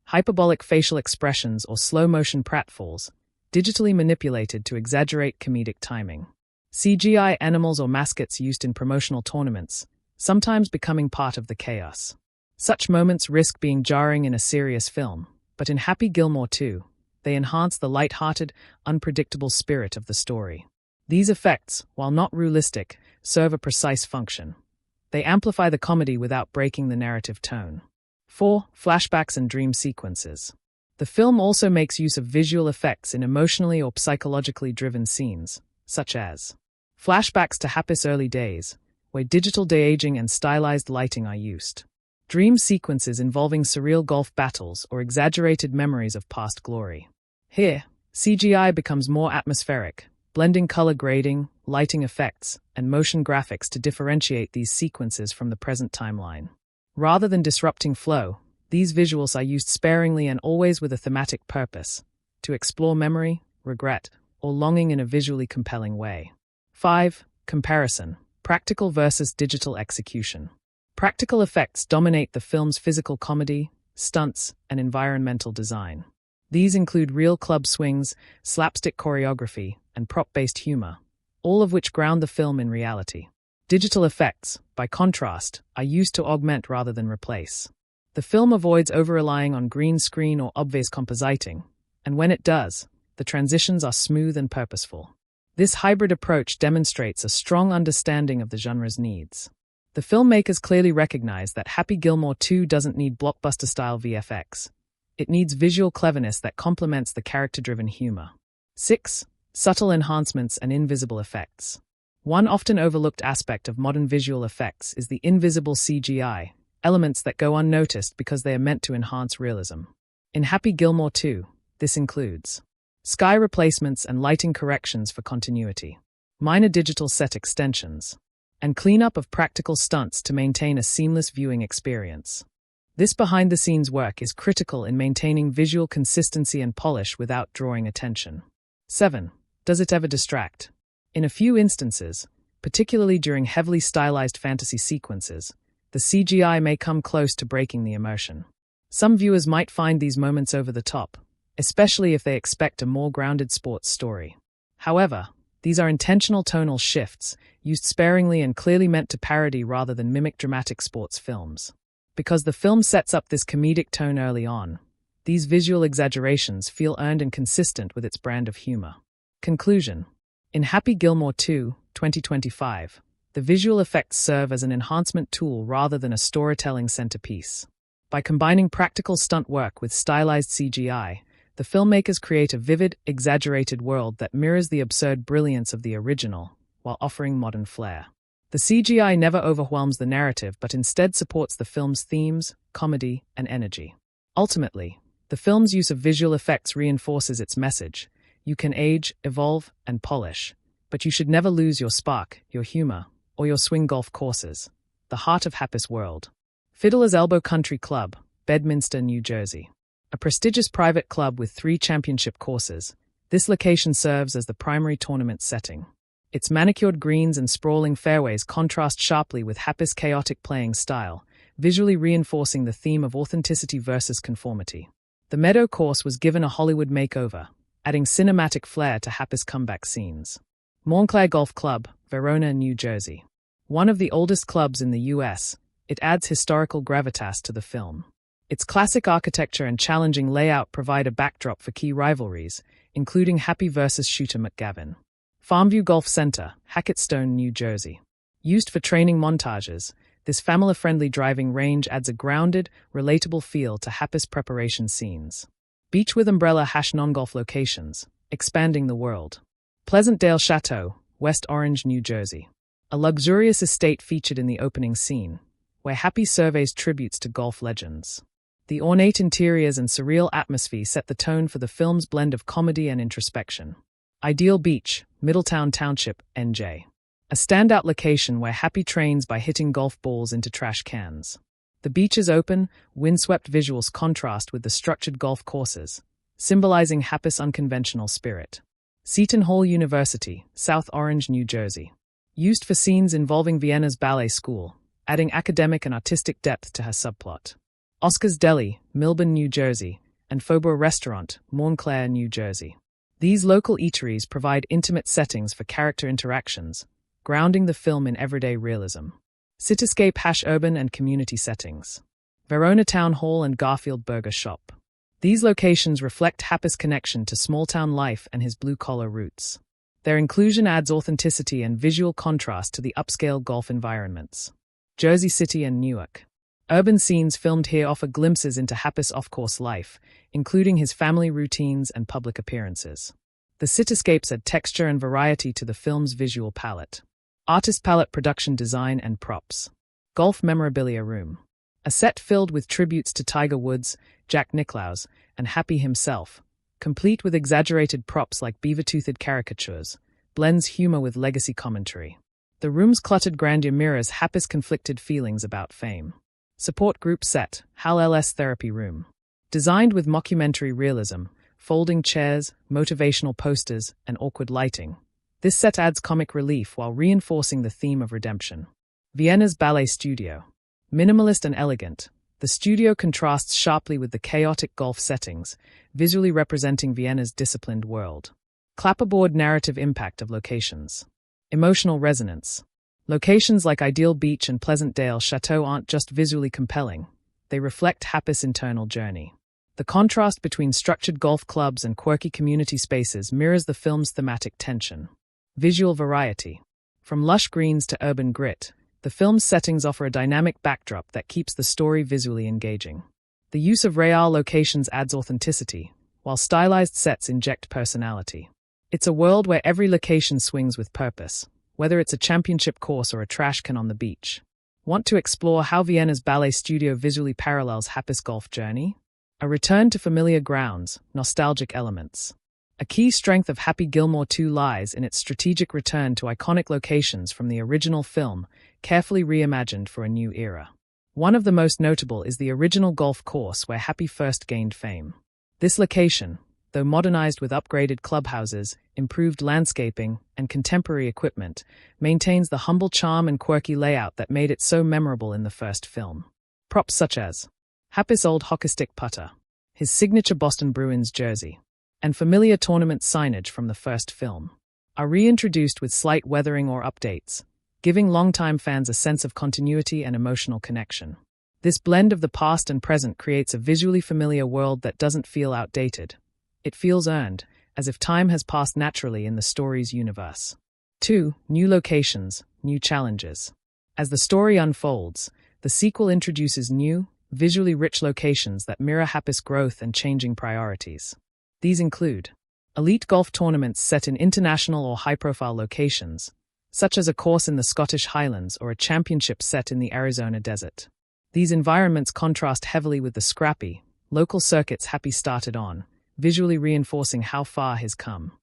hyperbolic facial expressions or slow-motion pratfalls, digitally manipulated to exaggerate comedic timing, CGI animals or mascots used in promotional tournaments, sometimes becoming part of the chaos. Such moments risk being jarring in a serious film, but in Happy Gilmore 2, they enhance the light-hearted, unpredictable spirit of the story. These effects, while not realistic, serve a precise function. They amplify the comedy without breaking the narrative tone. 4. Flashbacks and dream sequences. The film also makes use of visual effects in emotionally or psychologically driven scenes, such as flashbacks to Happy's early days, where digital de-aging and stylized lighting are used. Dream sequences involving surreal golf battles or exaggerated memories of past glory. Here, CGI becomes more atmospheric, blending color grading, lighting effects, and motion graphics to differentiate these sequences from the present timeline. Rather than disrupting flow, these visuals are used sparingly and always with a thematic purpose, to explore memory, regret, or longing in a visually compelling way. 5. Comparison: practical versus digital execution. Practical effects dominate the film's physical comedy, stunts, and environmental design. These include real club swings, slapstick choreography, and prop-based humor, all of which ground the film in reality. Digital effects, by contrast, are used to augment rather than replace. The film avoids over-relying on green screen or obvious compositing, and when it does, the transitions are smooth and purposeful. This hybrid approach demonstrates a strong understanding of the genre's needs. The filmmakers clearly recognize that Happy Gilmore 2 doesn't need blockbuster-style VFX. It needs visual cleverness that complements the character-driven humor. 6. Subtle enhancements and invisible effects. One often overlooked aspect of modern visual effects is the invisible CGI, elements that go unnoticed because they are meant to enhance realism. In Happy Gilmore 2, this includes sky replacements and lighting corrections for continuity, minor digital set extensions, and cleanup of practical stunts to maintain a seamless viewing experience. This behind-the-scenes work is critical in maintaining visual consistency and polish without drawing attention. 7. Does it ever distract? In a few instances, particularly during heavily stylized fantasy sequences, the CGI may come close to breaking the immersion. Some viewers might find these moments over the top, especially if they expect a more grounded sports story. However, these are intentional tonal shifts, used sparingly and clearly meant to parody rather than mimic dramatic sports films. Because the film sets up this comedic tone early on, these visual exaggerations feel earned and consistent with its brand of humor. Conclusion: in Happy Gilmore 2, 2025, the visual effects serve as an enhancement tool rather than a storytelling centerpiece. By combining practical stunt work with stylized CGI, the filmmakers create a vivid, exaggerated world that mirrors the absurd brilliance of the original, while offering modern flair. The CGI never overwhelms the narrative but instead supports the film's themes, comedy, and energy. Ultimately, the film's use of visual effects reinforces its message: you can age, evolve, and polish, but you should never lose your spark, your humor, or your swing golf courses, the heart of Happy's world. Fiddler's Elbow Country Club, Bedminster, New Jersey. A prestigious private club with 3 championship courses, this location serves as the primary tournament setting. Its manicured greens and sprawling fairways contrast sharply with Happy's chaotic playing style, visually reinforcing the theme of authenticity versus conformity. The Meadow course was given a Hollywood makeover, adding cinematic flair to Happy's comeback scenes. Montclair Golf Club, Verona, New Jersey. One of the oldest clubs in the U.S., it adds historical gravitas to the film. Its classic architecture and challenging layout provide a backdrop for key rivalries, including Happy versus Shooter McGavin. Farmview Golf Center, Hackettstone, New Jersey. Used for training montages, this family-friendly driving range adds a grounded, relatable feel to Happy's preparation scenes. Beach with Umbrella / non-golf locations, expanding the world. Pleasantdale Chateau, West Orange, New Jersey. A luxurious estate featured in the opening scene, where Happy surveys tributes to golf legends. The ornate interiors and surreal atmosphere set the tone for the film's blend of comedy and introspection. Ideal Beach, Middletown Township, NJ. A standout location where Happy trains by hitting golf balls into trash cans. The beach's open, windswept visuals contrast with the structured golf courses, symbolizing Happy's unconventional spirit. Seton Hall University, South Orange, New Jersey. Used for scenes involving Vienna's ballet school, adding academic and artistic depth to her subplot. Oscar's Deli, Milburn, New Jersey, and Faubourg Restaurant, Montclair, New Jersey. These local eateries provide intimate settings for character interactions, grounding the film in everyday realism. Cityscape / urban and community settings. Verona Town Hall and Garfield Burger Shop. These locations reflect Happy's connection to small-town life and his blue-collar roots. Their inclusion adds authenticity and visual contrast to the upscale golf environments. Jersey City and Newark. Urban scenes filmed here offer glimpses into Happy's off-course life, including his family routines and public appearances. The cityscapes add texture and variety to the film's visual palette. Artist palette production design and props. Golf memorabilia room. A set filled with tributes to Tiger Woods, Jack Nicklaus, and Happy himself, complete with exaggerated props like beaver-toothed caricatures, blends humor with legacy commentary. The room's cluttered grandeur mirrors Happy's conflicted feelings about fame. Support group set, Hal LS Therapy Room. Designed with mockumentary realism, folding chairs, motivational posters, and awkward lighting, this set adds comic relief while reinforcing the theme of redemption. Vienna's Ballet Studio. Minimalist and elegant, the studio contrasts sharply with the chaotic golf settings, visually representing Vienna's disciplined world. Clapperboard narrative impact of locations. Emotional resonance. Locations like Ideal Beach and Pleasantdale Chateau aren't just visually compelling, they reflect Happy's internal journey. The contrast between structured golf clubs and quirky community spaces mirrors the film's thematic tension. Visual variety. From lush greens to urban grit, the film's settings offer a dynamic backdrop that keeps the story visually engaging. The use of real locations adds authenticity, while stylized sets inject personality. It's a world where every location swings with purpose, whether it's a championship course or a trash can on the beach. Want to explore how Vienna's ballet studio visually parallels Happy's golf journey? A return to familiar grounds, nostalgic elements. A key strength of Happy Gilmore 2 lies in its strategic return to iconic locations from the original film, carefully reimagined for a new era. One of the most notable is the original golf course where Happy first gained fame. This location, though modernized with upgraded clubhouses, improved landscaping, and contemporary equipment, maintains the humble charm and quirky layout that made it so memorable in the first film. Props such as Happy's old hockey stick putter, his signature Boston Bruins jersey, and familiar tournament signage from the first film, are reintroduced with slight weathering or updates, giving longtime fans a sense of continuity and emotional connection. This blend of the past and present creates a visually familiar world that doesn't feel outdated. It feels earned, as if time has passed naturally in the story's universe. 2. New locations, new challenges. As the story unfolds, the sequel introduces new, visually rich locations that mirror Happy's growth and changing priorities. These include elite golf tournaments set in international or high-profile locations, such as a course in the Scottish Highlands or a championship set in the Arizona desert. These environments contrast heavily with the scrappy, local circuits Happy started on, visually reinforcing how far he's come.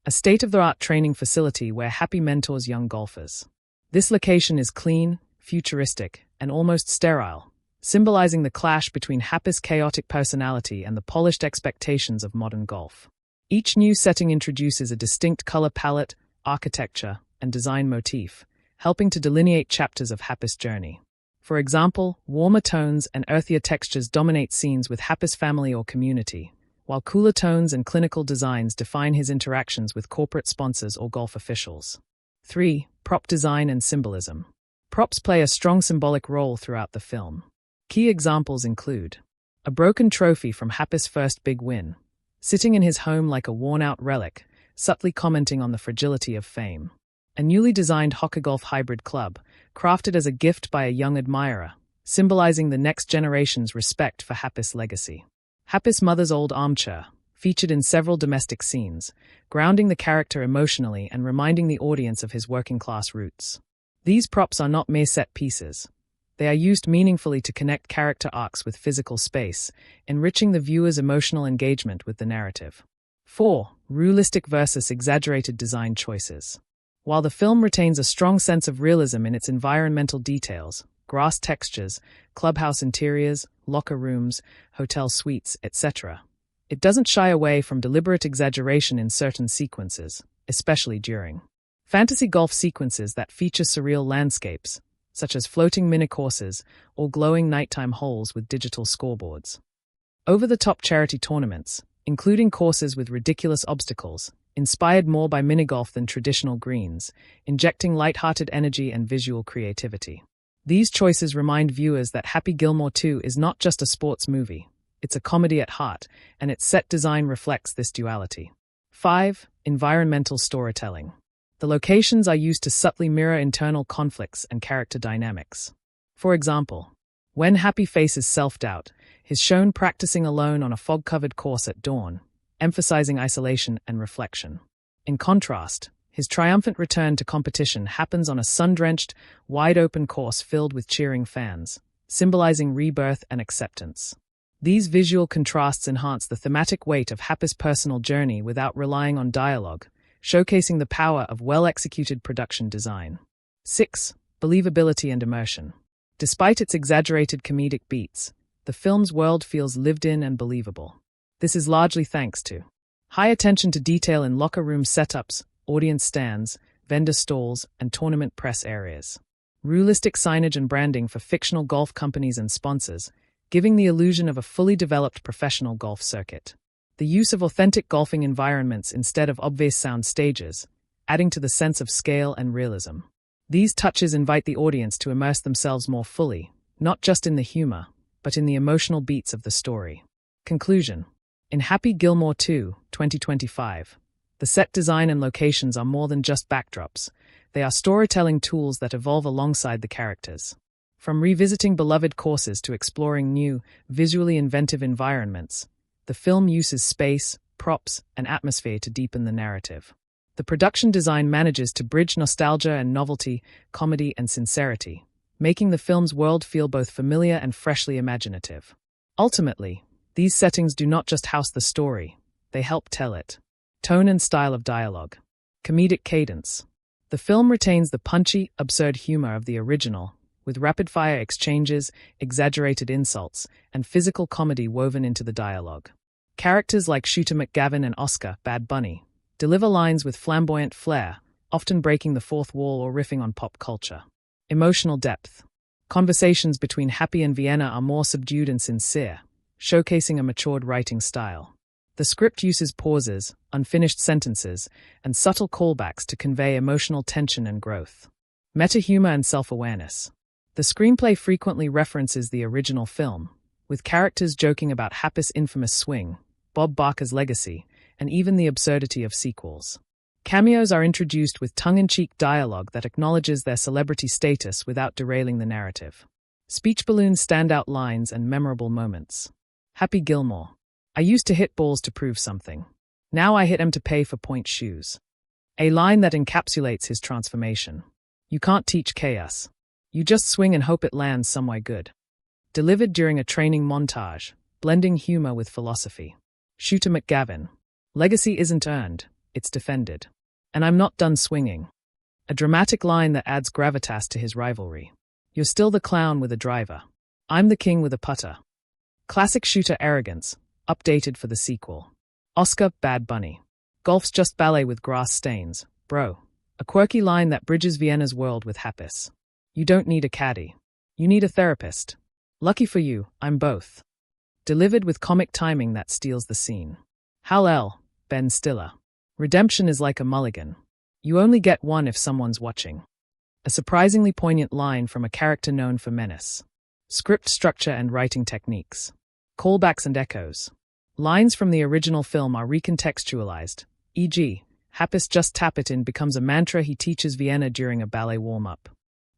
A state-of-the-art training facility where Happy mentors young golfers. This location is clean, futuristic, and almost sterile, symbolizing the clash between Happy's chaotic personality and the polished expectations of modern golf. Each new setting introduces a distinct color palette, architecture, and design motif, helping to delineate chapters of Happy's journey. For example, warmer tones and earthier textures dominate scenes with Happy's family or community, while cooler tones and clinical designs define his interactions with corporate sponsors or golf officials. 3. Prop design and symbolism. Props play a strong symbolic role throughout the film. Key examples include a broken trophy from Happy's first big win, sitting in his home like a worn-out relic, subtly commenting on the fragility of fame. A newly designed Hockey Golf hybrid club, crafted as a gift by a young admirer, symbolizing the next generation's respect for Happy's legacy. Happy's mother's old armchair, featured in several domestic scenes, grounding the character emotionally and reminding the audience of his working-class roots. These props are not mere set pieces. They are used meaningfully to connect character arcs with physical space, enriching the viewer's emotional engagement with the narrative. 4. Realistic versus exaggerated design choices. While the film retains a strong sense of realism in its environmental details, grass textures, clubhouse interiors, locker rooms, hotel suites, etc., it doesn't shy away from deliberate exaggeration in certain sequences, especially during fantasy golf sequences that feature surreal landscapes, such as floating mini-courses or glowing nighttime holes with digital scoreboards. Over-the-top charity tournaments, including courses with ridiculous obstacles, inspired more by minigolf than traditional greens, injecting light-hearted energy and visual creativity. These choices remind viewers that Happy Gilmore 2 is not just a sports movie, it's a comedy at heart, and its set design reflects this duality. 5. Environmental storytelling. The locations are used to subtly mirror internal conflicts and character dynamics. For example, when Happy faces self-doubt, he's shown practicing alone on a fog-covered course at dawn, emphasizing isolation and reflection. In contrast, his triumphant return to competition happens on a sun-drenched, wide-open course filled with cheering fans, symbolizing rebirth and acceptance. These visual contrasts enhance the thematic weight of Happy's personal journey without relying on dialogue, showcasing the power of well-executed production design. 6. Believability and immersion. Despite its exaggerated comedic beats, the film's world feels lived in and believable. This is largely thanks to high attention to detail in locker room setups, audience stands, vendor stalls, and tournament press areas. Realistic signage and branding for fictional golf companies and sponsors, giving the illusion of a fully developed professional golf circuit. The use of authentic golfing environments instead of obvious sound stages, adding to the sense of scale and realism. These touches invite the audience to immerse themselves more fully, not just in the humor, but in the emotional beats of the story. Conclusion. In Happy Gilmore 2, 2025, the set design and locations are more than just backdrops. They are storytelling tools that evolve alongside the characters. From revisiting beloved courses to exploring new, visually inventive environments, the film uses space, props, and atmosphere to deepen the narrative. The production design manages to bridge nostalgia and novelty, comedy and sincerity, making the film's world feel both familiar and freshly imaginative. Ultimately, these settings do not just house the story, they help tell it. Tone and style of dialogue. Comedic cadence. The film retains the punchy, absurd humor of the original, with rapid-fire exchanges, exaggerated insults, and physical comedy woven into the dialogue. Characters like Shooter McGavin and Oscar, Bad Bunny, deliver lines with flamboyant flair, often breaking the fourth wall or riffing on pop culture. Emotional depth. Conversations between Happy and Vienna are more subdued and sincere, showcasing a matured writing style. The script uses pauses, unfinished sentences, and subtle callbacks to convey emotional tension and growth. Meta-humor and self-awareness. The screenplay frequently references the original film, with characters joking about Happy's infamous swing, Bob Barker's legacy, and even the absurdity of sequels. Cameos are introduced with tongue-in-cheek dialogue that acknowledges their celebrity status without derailing the narrative. Speech balloons stand out lines and memorable moments. Happy Gilmore. I used to hit balls to prove something. Now I hit 'em to pay for point shoes. A line that encapsulates his transformation. You can't teach chaos. You just swing and hope it lands somewhere good. Delivered during a training montage, blending humor with philosophy. Shooter McGavin. Legacy isn't earned, it's defended. And I'm not done swinging. A dramatic line that adds gravitas to his rivalry. You're still the clown with a driver. I'm the king with a putter. Classic Shooter arrogance, updated for the sequel. Oscar, Bad Bunny. Golf's just ballet with grass stains, bro. A quirky line that bridges Vienna's world with Happy's. You don't need a caddy. You need a therapist. Lucky for you, I'm both. delivered with comic timing that steals the scene. Hal-El, Ben Stiller. Redemption is like a mulligan. You only get one if someone's watching. A surprisingly poignant line from a character known for menace. Script structure and writing techniques. Callbacks and echoes. Lines from the original film are recontextualized, e.g., Happis just tap it in becomes a mantra he teaches Vienna during a ballet warm-up.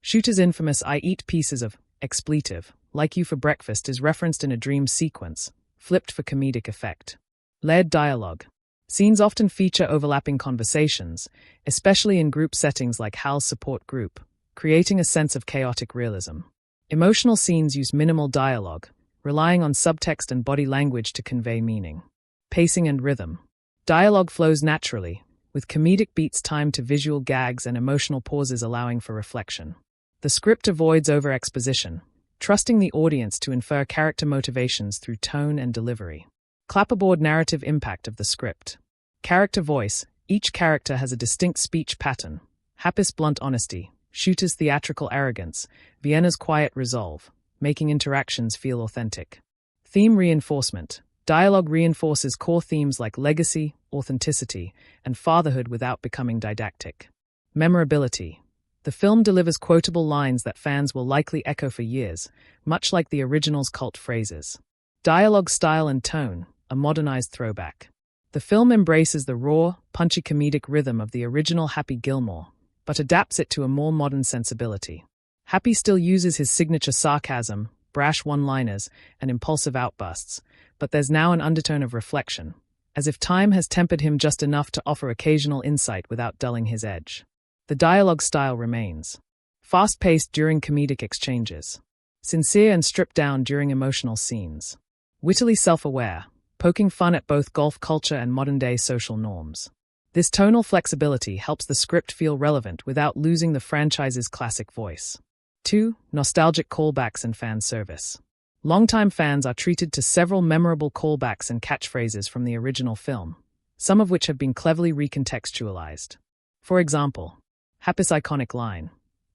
Shooter's infamous I eat pieces of expletive, like you for breakfast is referenced in a dream sequence, flipped for comedic effect. Layered dialogue. Scenes often feature overlapping conversations, especially in group settings like Hal's support group, creating a sense of chaotic realism. Emotional scenes use minimal dialogue, relying on subtext and body language to convey meaning. Pacing and rhythm. Dialogue flows naturally, with comedic beats timed to visual gags and emotional pauses allowing for reflection. The script avoids over-exposition, trusting the audience to infer character motivations through tone and delivery. Clapperboard narrative impact of the script. Character voice. Each character has a distinct speech pattern. Happis' blunt honesty, Shooter's theatrical arrogance, Vienna's quiet resolve, making interactions feel authentic. Theme reinforcement. Dialogue reinforces core themes like legacy, authenticity, and fatherhood without becoming didactic. Memorability. The film delivers quotable lines that fans will likely echo for years, much like the original's cult phrases. Dialogue style and tone, a modernized throwback. The film embraces the raw, punchy comedic rhythm of the original Happy Gilmore, but adapts it to a more modern sensibility. Happy still uses his signature sarcasm, brash one-liners, and impulsive outbursts, but there's now an undertone of reflection, as if time has tempered him just enough to offer occasional insight without dulling his edge. The dialogue style remains fast-paced during comedic exchanges, sincere and stripped down during emotional scenes, wittily self-aware, poking fun at both golf culture and modern-day social norms. This tonal flexibility helps the script feel relevant without losing the franchise's classic voice. 2. Nostalgic callbacks and fan service. Longtime fans are treated to several memorable callbacks and catchphrases from the original film, some of which have been cleverly recontextualized. For example, Happis' iconic line,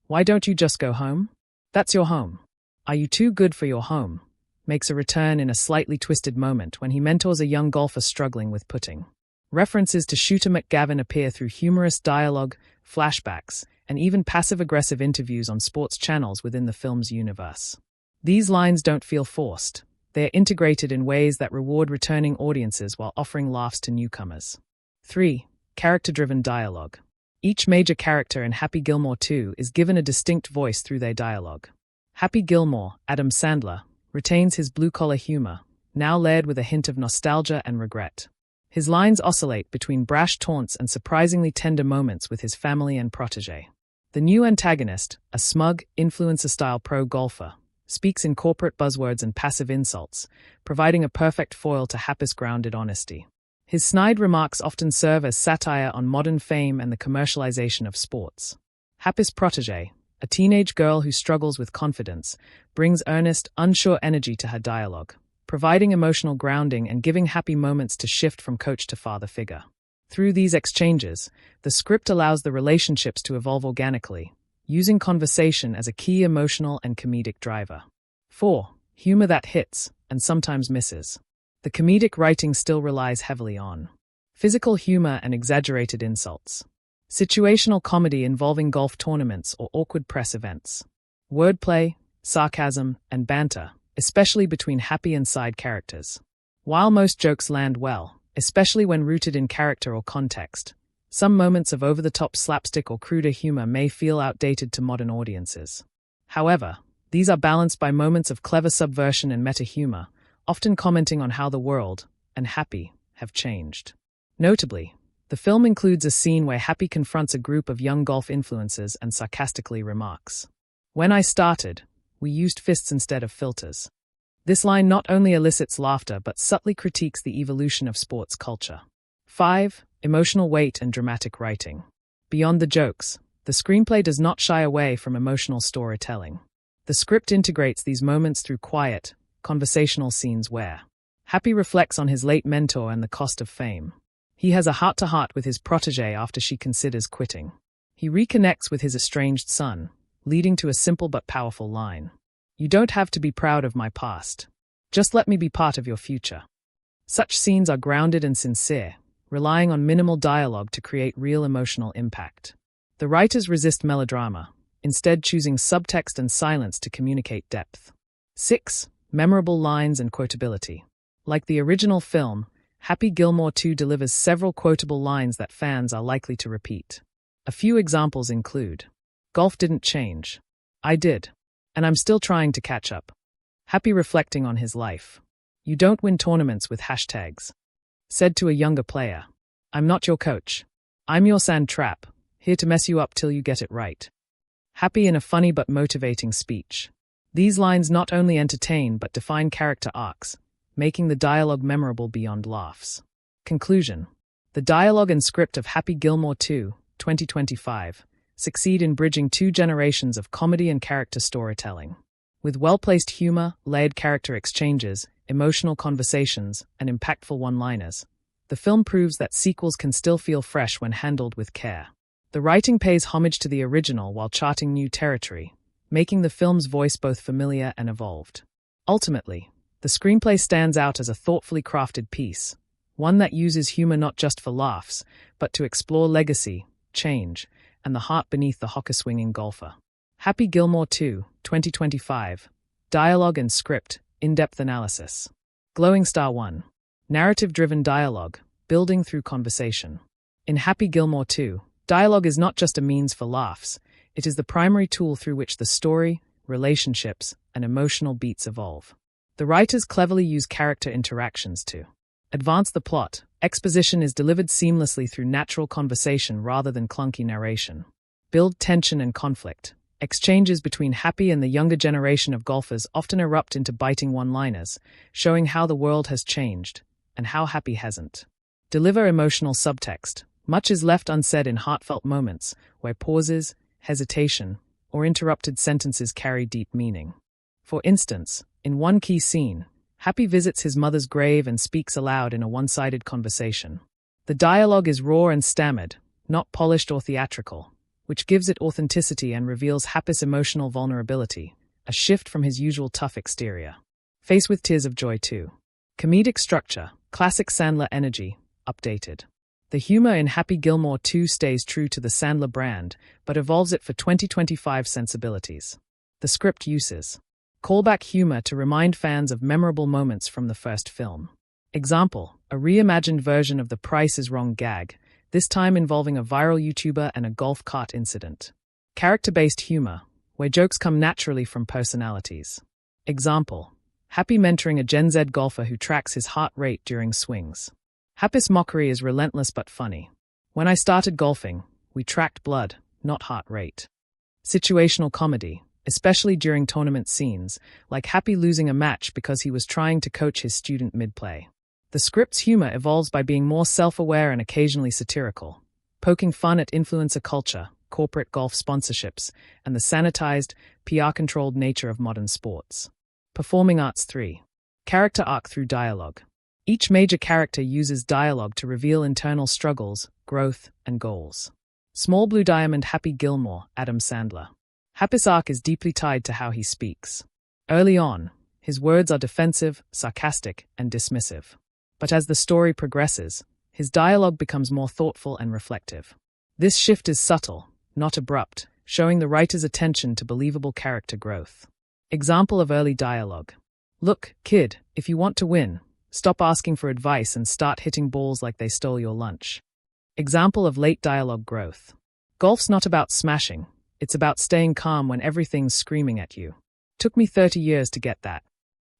"Why don't you just go home? That's your home. Are you too good for your home?" makes a return in a slightly twisted moment when he mentors a young golfer struggling with putting. References to Shooter McGavin appear through humorous dialogue, flashbacks, and even passive-aggressive interviews on sports channels within the film's universe. These lines don't feel forced. They are integrated in ways that reward returning audiences while offering laughs to newcomers. 3. Character-driven dialogue. Each major character in Happy Gilmore 2 is given a distinct voice through their dialogue. Happy Gilmore, Adam Sandler, retains his blue-collar humor, now layered with a hint of nostalgia and regret. His lines oscillate between brash taunts and surprisingly tender moments with his family and protege. The new antagonist, a smug, influencer-style pro-golfer, speaks in corporate buzzwords and passive insults, providing a perfect foil to Happis' grounded honesty. His snide remarks often serve as satire on modern fame and the commercialization of sports. Happis' protege, a teenage girl who struggles with confidence, brings earnest, unsure energy to her dialogue, providing emotional grounding and giving Happy moments to shift from coach to father figure. Through these exchanges, the script allows the relationships to evolve organically, using conversation as a key emotional and comedic driver. 4. Humor that hits, and sometimes misses. The comedic writing still relies heavily on physical humor and exaggerated insults. Situational comedy involving golf tournaments or awkward press events. Wordplay, sarcasm, and banter, especially between Happy and side characters. While most jokes land well, especially when rooted in character or context, some moments of over-the-top slapstick or cruder humor may feel outdated to modern audiences. However, these are balanced by moments of clever subversion and meta-humor, often commenting on how the world, and Happy, have changed. Notably, the film includes a scene where Happy confronts a group of young golf influencers and sarcastically remarks, "When I started, we used fists instead of filters." This line not only elicits laughter but subtly critiques the evolution of sports culture. 5. Emotional weight and dramatic writing. Beyond the jokes, the screenplay does not shy away from emotional storytelling. The script integrates these moments through quiet, conversational scenes where Happy reflects on his late mentor and the cost of fame. He has a heart-to-heart with his protege after she considers quitting. He reconnects with his estranged son, leading to a simple but powerful line. "You don't have to be proud of my past. Just let me be part of your future. Such scenes are grounded and sincere, relying on minimal dialogue to create real emotional impact. The writers resist melodrama, instead choosing subtext and silence to communicate depth. 6. Memorable lines and quotability. Like the original film, Happy Gilmore 2 delivers several quotable lines that fans are likely to repeat. A few examples include, "Golf didn't change. I did. And I'm still trying to catch up." Happy reflecting on his life. "You don't win tournaments with hashtags." Said to a younger player, "I'm not your coach. I'm your sand trap, here to mess you up till you get it right." Happy in a funny but motivating speech. These lines not only entertain but define character arcs, making the dialogue memorable beyond laughs. Conclusion. The dialogue and script of Happy Gilmore 2, 2025, succeed in bridging two generations of comedy and character storytelling. With well-placed humor, layered character exchanges, emotional conversations, and impactful one-liners, the film proves that sequels can still feel fresh when handled with care. The writing pays homage to the original while charting new territory, making the film's voice both familiar and evolved. Ultimately, the screenplay stands out as a thoughtfully crafted piece, one that uses humor not just for laughs, but to explore legacy, change, and the heart beneath the hooker-swinging golfer. Happy Gilmore 2, 2025. Dialogue and script, in-depth analysis. Glowing Star 1. Narrative-driven dialogue, building through conversation. In Happy Gilmore 2, dialogue is not just a means for laughs, it is the primary tool through which the story, relationships, and emotional beats evolve. The writers cleverly use character interactions to advance the plot. Exposition is delivered seamlessly through natural conversation rather than clunky narration. Build tension and conflict. Exchanges between Happy and the younger generation of golfers often erupt into biting one-liners, showing how the world has changed, and how Happy hasn't. Deliver emotional subtext. Much is left unsaid in heartfelt moments, where pauses, hesitation, or interrupted sentences carry deep meaning. For instance, in one key scene, Happy visits his mother's grave and speaks aloud in a one-sided conversation. The dialogue is raw and stammered, not polished or theatrical, which gives it authenticity and reveals Happy's emotional vulnerability, a shift from his usual tough exterior. Face with Tears of Joy 2. Comedic structure, classic Sandler energy, updated. The humor in Happy Gilmore 2 stays true to the Sandler brand, but evolves it for 2025 sensibilities. The script uses callback humor to remind fans of memorable moments from the first film. Example, a reimagined version of the Price is Wrong gag, this time involving a viral YouTuber and a golf cart incident. Character-based humor, where jokes come naturally from personalities. Example, Happy mentoring a Gen Z golfer who tracks his heart rate during swings. Happy's mockery is relentless but funny. When I started golfing, we tracked blood, not heart rate. Situational comedy, especially during tournament scenes, like Happy losing a match because he was trying to coach his student mid-play. The script's humor evolves by being more self-aware and occasionally satirical, poking fun at influencer culture, corporate golf sponsorships, and the sanitized, PR-controlled nature of modern sports. Performing Arts 3. Character arc through dialogue. Each major character uses dialogue to reveal internal struggles, growth, and goals. Small Blue Diamond Happy Gilmore, Adam Sandler. Happy's arc is deeply tied to how he speaks. Early on, his words are defensive, sarcastic, and dismissive. But as the story progresses, his dialogue becomes more thoughtful and reflective. This shift is subtle, not abrupt, showing the writer's attention to believable character growth. Example of early dialogue. Look, kid, if you want to win, stop asking for advice and start hitting balls like they stole your lunch. Example of late dialogue growth. Golf's not about smashing, it's about staying calm when everything's screaming at you. Took me 30 years to get that.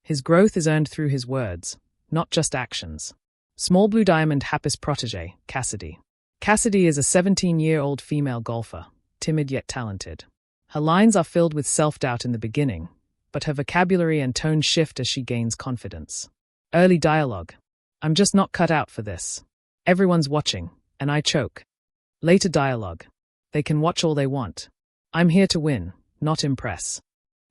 His growth is earned through his words, not just actions. Small Blue Diamond Happy's protege, Cassidy. Cassidy is a 17-year-old female golfer, timid yet talented. Her lines are filled with self-doubt in the beginning, but her vocabulary and tone shift as she gains confidence. Early dialogue. I'm just not cut out for this. Everyone's watching, and I choke. Later dialogue. They can watch all they want. I'm here to win, not impress.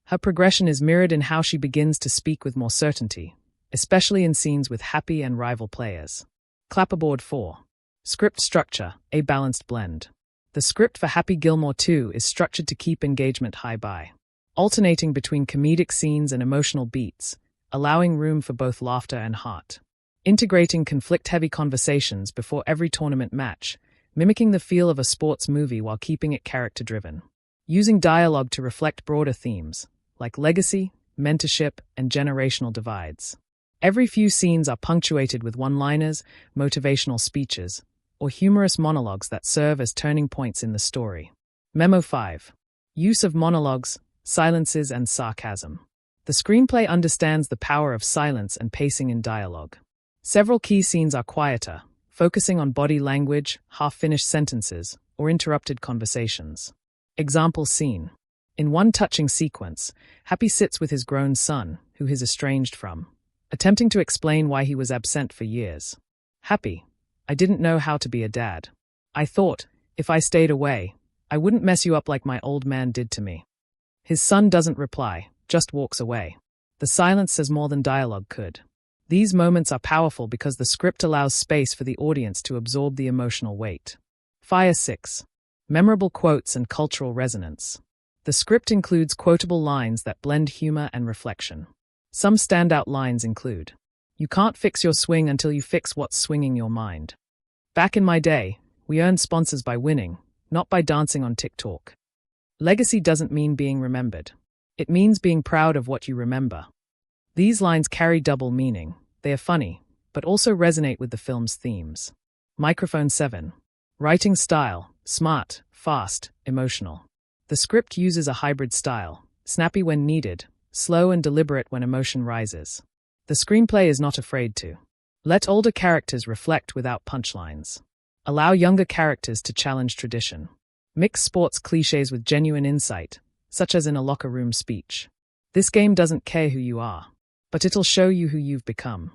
Her progression is mirrored in how she begins to speak with more certainty, especially in scenes with Happy and rival players. Clapperboard 4. Script structure, a balanced blend. The script for Happy Gilmore 2 is structured to keep engagement high by alternating between comedic scenes and emotional beats, allowing room for both laughter and heart. Integrating conflict-heavy conversations before every tournament match, mimicking the feel of a sports movie while keeping it character-driven. Using dialogue to reflect broader themes, like legacy, mentorship, and generational divides. Every few scenes are punctuated with one-liners, motivational speeches, or humorous monologues that serve as turning points in the story. Memo 5. Use of monologues, silences, and sarcasm. The screenplay understands the power of silence and pacing in dialogue. Several key scenes are quieter, focusing on body language, half-finished sentences, or interrupted conversations. Example scene. In one touching sequence, Happy sits with his grown son, who he's estranged from, attempting to explain why he was absent for years. Happy, I didn't know how to be a dad. I thought, if I stayed away, I wouldn't mess you up like my old man did to me. His son doesn't reply, just walks away. The silence says more than dialogue could. These moments are powerful because the script allows space for the audience to absorb the emotional weight. Fire 6. Memorable quotes and cultural resonance. The script includes quotable lines that blend humor and reflection. Some standout lines include, "You can't fix your swing until you fix what's swinging your mind." "Back in my day, we earned sponsors by winning, not by dancing on TikTok." "Legacy doesn't mean being remembered. It means being proud of what you remember." These lines carry double meaning. They are funny, but also resonate with the film's themes. Microphone 7. Writing style, smart, fast, emotional. The script uses a hybrid style, snappy when needed, slow and deliberate when emotion rises. The screenplay is not afraid to let older characters reflect without punchlines. Allow younger characters to challenge tradition. Mix sports cliches with genuine insight, such as in a locker room speech. This game doesn't care who you are, but it'll show you who you've become.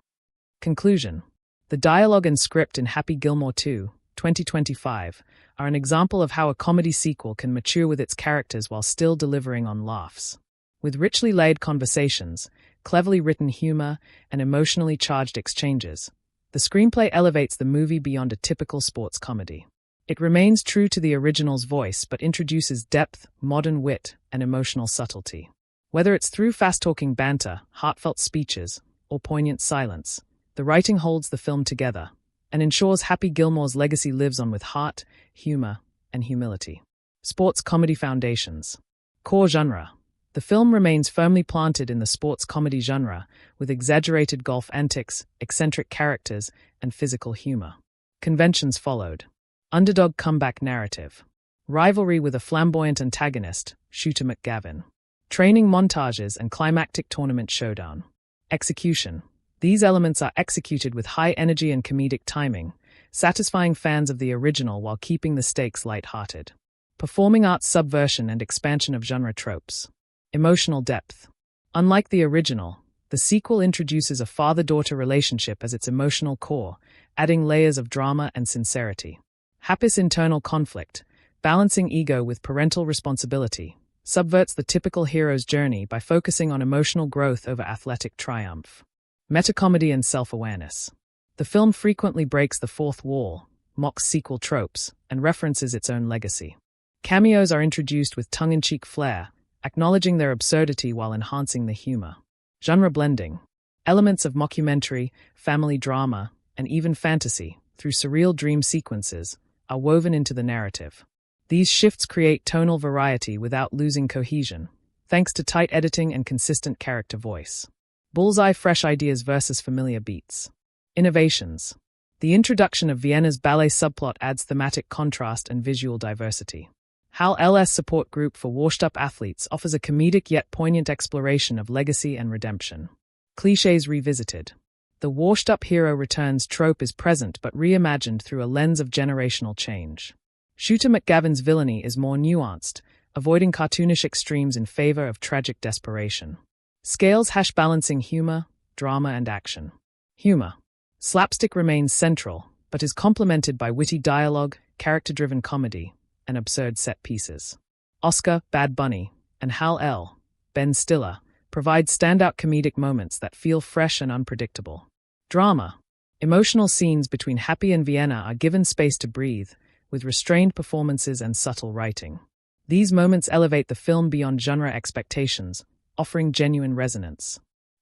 Conclusion. The dialogue and script in Happy Gilmore 2, 2025, are an example of how a comedy sequel can mature with its characters while still delivering on laughs. With richly layered conversations, cleverly written humor, and emotionally charged exchanges, the screenplay elevates the movie beyond a typical sports comedy. It remains true to the original's voice but introduces depth, modern wit, and emotional subtlety. Whether it's through fast-talking banter, heartfelt speeches, or poignant silence, the writing holds the film together and ensures Happy Gilmore's legacy lives on with heart, humor, and humility. Sports comedy foundations. Core genre. The film remains firmly planted in the sports comedy genre, with exaggerated golf antics, eccentric characters, and physical humor. Conventions followed. Underdog comeback narrative. Rivalry with a flamboyant antagonist, Shooter McGavin. Training montages and climactic tournament showdown. Execution. These elements are executed with high energy and comedic timing, satisfying fans of the original while keeping the stakes light-hearted. Performing arts subversion and expansion of genre tropes. Emotional depth. Unlike the original, the sequel introduces a father-daughter relationship as its emotional core, adding layers of drama and sincerity. Happy's internal conflict, balancing ego with parental responsibility, subverts the typical hero's journey by focusing on emotional growth over athletic triumph. Metacomedy and self-awareness. The film frequently breaks the fourth wall, mocks sequel tropes, and references its own legacy. Cameos are introduced with tongue-in-cheek flair, acknowledging their absurdity while enhancing the humor. Genre blending. Elements of mockumentary, family drama, and even fantasy, through surreal dream sequences, are woven into the narrative. These shifts create tonal variety without losing cohesion, thanks to tight editing and consistent character voice. Bullseye fresh ideas versus familiar beats. Innovations. The introduction of Vienna's ballet subplot adds thematic contrast and visual diversity. Hal L's support group for washed-up athletes offers a comedic yet poignant exploration of legacy and redemption. Clichés revisited. The washed-up hero returns trope is present but reimagined through a lens of generational change. Shooter McGavin's villainy is more nuanced, avoiding cartoonish extremes in favor of tragic desperation. Scales balancing humor, drama, and action. Humor. Slapstick remains central, but is complemented by witty dialogue, character-driven comedy, and absurd set pieces. Oscar, Bad Bunny, and Hal L. Ben Stiller provide standout comedic moments that feel fresh and unpredictable. Drama. Emotional scenes between Happy and Vienna are given space to breathe, with restrained performances and subtle writing. These moments elevate the film beyond genre expectations, offering genuine resonance.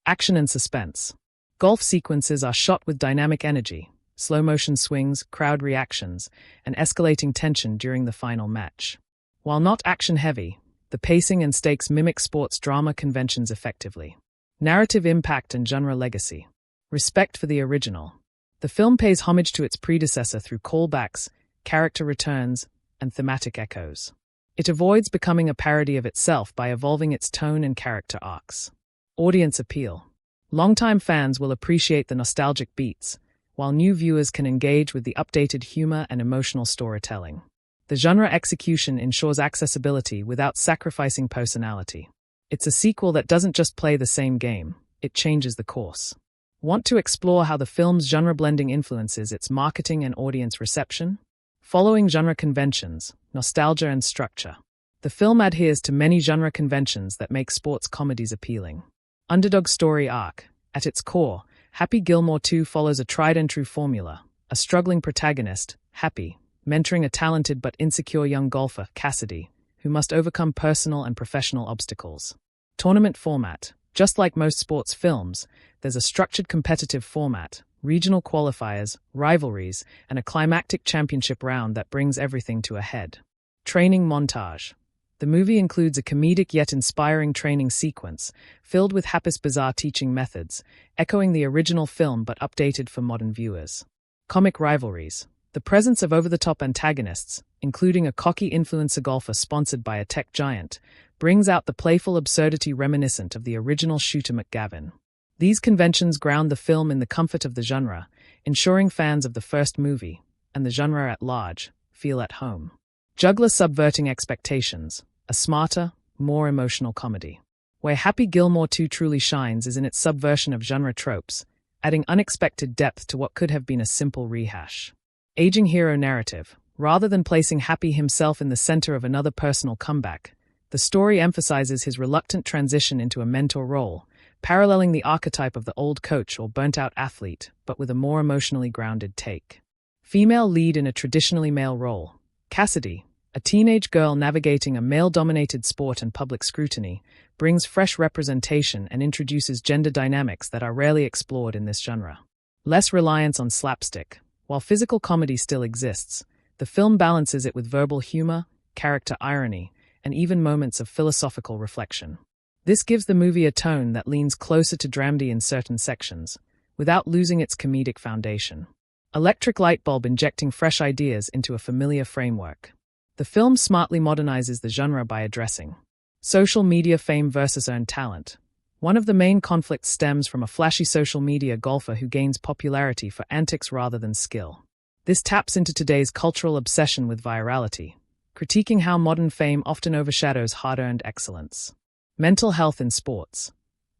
Action and suspense. Golf sequences are shot with dynamic energy, slow-motion swings, crowd reactions, and escalating tension during the final match. While not action-heavy, the pacing and stakes mimic sports drama conventions effectively. Narrative impact and genre legacy. Respect for the original. The film pays homage to its predecessor through callbacks, character returns, and thematic echoes. It avoids becoming a parody of itself by evolving its tone and character arcs. Audience appeal. Longtime fans will appreciate the nostalgic beats, while new viewers can engage with the updated humor and emotional storytelling. The genre execution ensures accessibility without sacrificing personality. It's a sequel that doesn't just play the same game, it changes the course. Want to explore how the film's genre blending influences its marketing and audience reception? Following genre conventions, nostalgia and structure. The film adheres to many genre conventions that make sports comedies appealing. Underdog story arc. At its core, Happy Gilmore 2 follows a tried-and-true formula, a struggling protagonist, Happy, mentoring a talented but insecure young golfer, Cassidy, who must overcome personal and professional obstacles. Tournament format. Just like most sports films, there's a structured competitive format, regional qualifiers, rivalries, and a climactic championship round that brings everything to a head. Training montage. The movie includes a comedic yet inspiring training sequence, filled with Happy's bizarre teaching methods, echoing the original film but updated for modern viewers. Comic rivalries. The presence of over-the-top antagonists, including a cocky influencer golfer sponsored by a tech giant, brings out the playful absurdity reminiscent of the original shooter McGavin. These conventions ground the film in the comfort of the genre, ensuring fans of the first movie, and the genre at large, feel at home. Juggler subverting expectations, a smarter, more emotional comedy. Where Happy Gilmore 2 truly shines is in its subversion of genre tropes, adding unexpected depth to what could have been a simple rehash. Aging hero narrative. Rather than placing Happy himself in the center of another personal comeback, the story emphasizes his reluctant transition into a mentor role, paralleling the archetype of the old coach or burnt-out athlete, but with a more emotionally grounded take. Female lead in a traditionally male role. Cassidy, a teenage girl navigating a male-dominated sport and public scrutiny, brings fresh representation and introduces gender dynamics that are rarely explored in this genre. Less reliance on slapstick. While physical comedy still exists, the film balances it with verbal humor, character irony, and even moments of philosophical reflection. This gives the movie a tone that leans closer to dramedy in certain sections, without losing its comedic foundation. Electric light bulb injecting fresh ideas into a familiar framework. The film smartly modernizes the genre by addressing social media fame versus earned talent. One of the main conflicts stems from a flashy social media golfer who gains popularity for antics rather than skill. This taps into today's cultural obsession with virality, critiquing how modern fame often overshadows hard-earned excellence. Mental health in sports.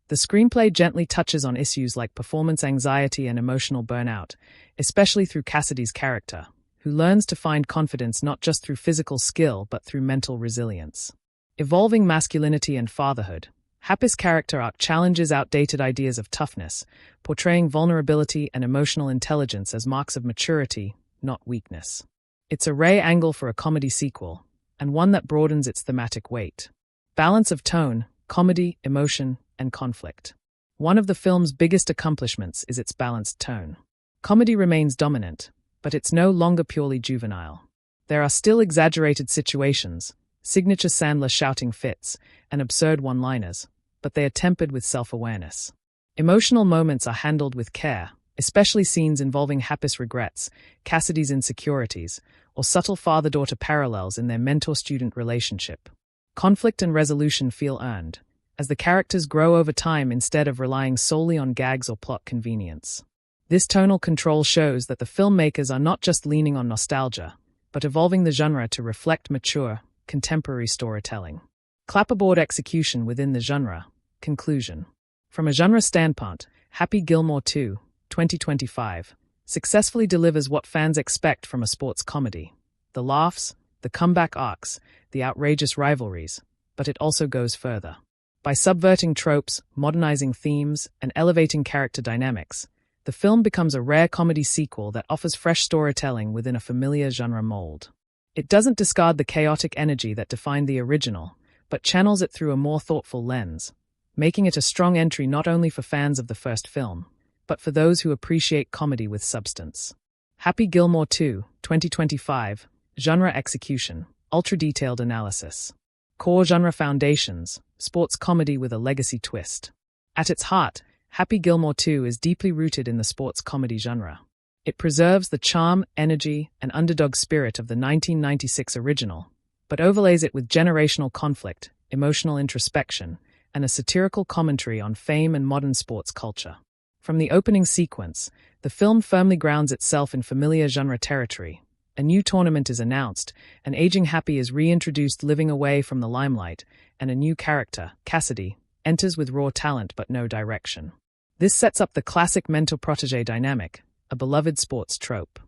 The screenplay gently touches on issues like performance anxiety and emotional burnout, especially through Cassidy's character, who learns to find confidence not just through physical skill but through mental resilience. Evolving masculinity and fatherhood. Happy's character arc challenges outdated ideas of toughness, portraying vulnerability and emotional intelligence as marks of maturity, not weakness. It's a rare angle for a comedy sequel, and one that broadens its thematic weight. Balance of tone, comedy, emotion, and conflict. One of the film's biggest accomplishments is its balanced tone. Comedy remains dominant, but it's no longer purely juvenile. There are still exaggerated situations, signature Sandler shouting fits, and absurd one-liners, but they are tempered with self-awareness. Emotional moments are handled with care, especially scenes involving Happy's regrets, Cassidy's insecurities, or subtle father-daughter parallels in their mentor-student relationship. Conflict and resolution feel earned, as the characters grow over time instead of relying solely on gags or plot convenience. This tonal control shows that the filmmakers are not just leaning on nostalgia, but evolving the genre to reflect mature, contemporary storytelling. Clapperboard execution within the genre. Conclusion. From a genre standpoint, Happy Gilmore 2, 2025, successfully delivers what fans expect from a sports comedy. The laughs, the comeback arcs, the outrageous rivalries, but it also goes further. By subverting tropes, modernizing themes, and elevating character dynamics, the film becomes a rare comedy sequel that offers fresh storytelling within a familiar genre mold. It doesn't discard the chaotic energy that defined the original, but channels it through a more thoughtful lens, making it a strong entry not only for fans of the first film, but for those who appreciate comedy with substance. Happy Gilmore 2, 2025, Genre Execution, Ultra-Detailed Analysis. Core Genre Foundations, Sports Comedy with a Legacy Twist. At its heart, Happy Gilmore 2 is deeply rooted in the sports comedy genre. It preserves the charm, energy, and underdog spirit of the 1996 original, but overlays it with generational conflict, emotional introspection, and a satirical commentary on fame and modern sports culture. From the opening sequence, the film firmly grounds itself in familiar genre territory. A new tournament is announced, and aging Happy is reintroduced living away from the limelight, and a new character, Cassidy, enters with raw talent but no direction. This sets up the classic mentor-protege dynamic, a beloved sports trope.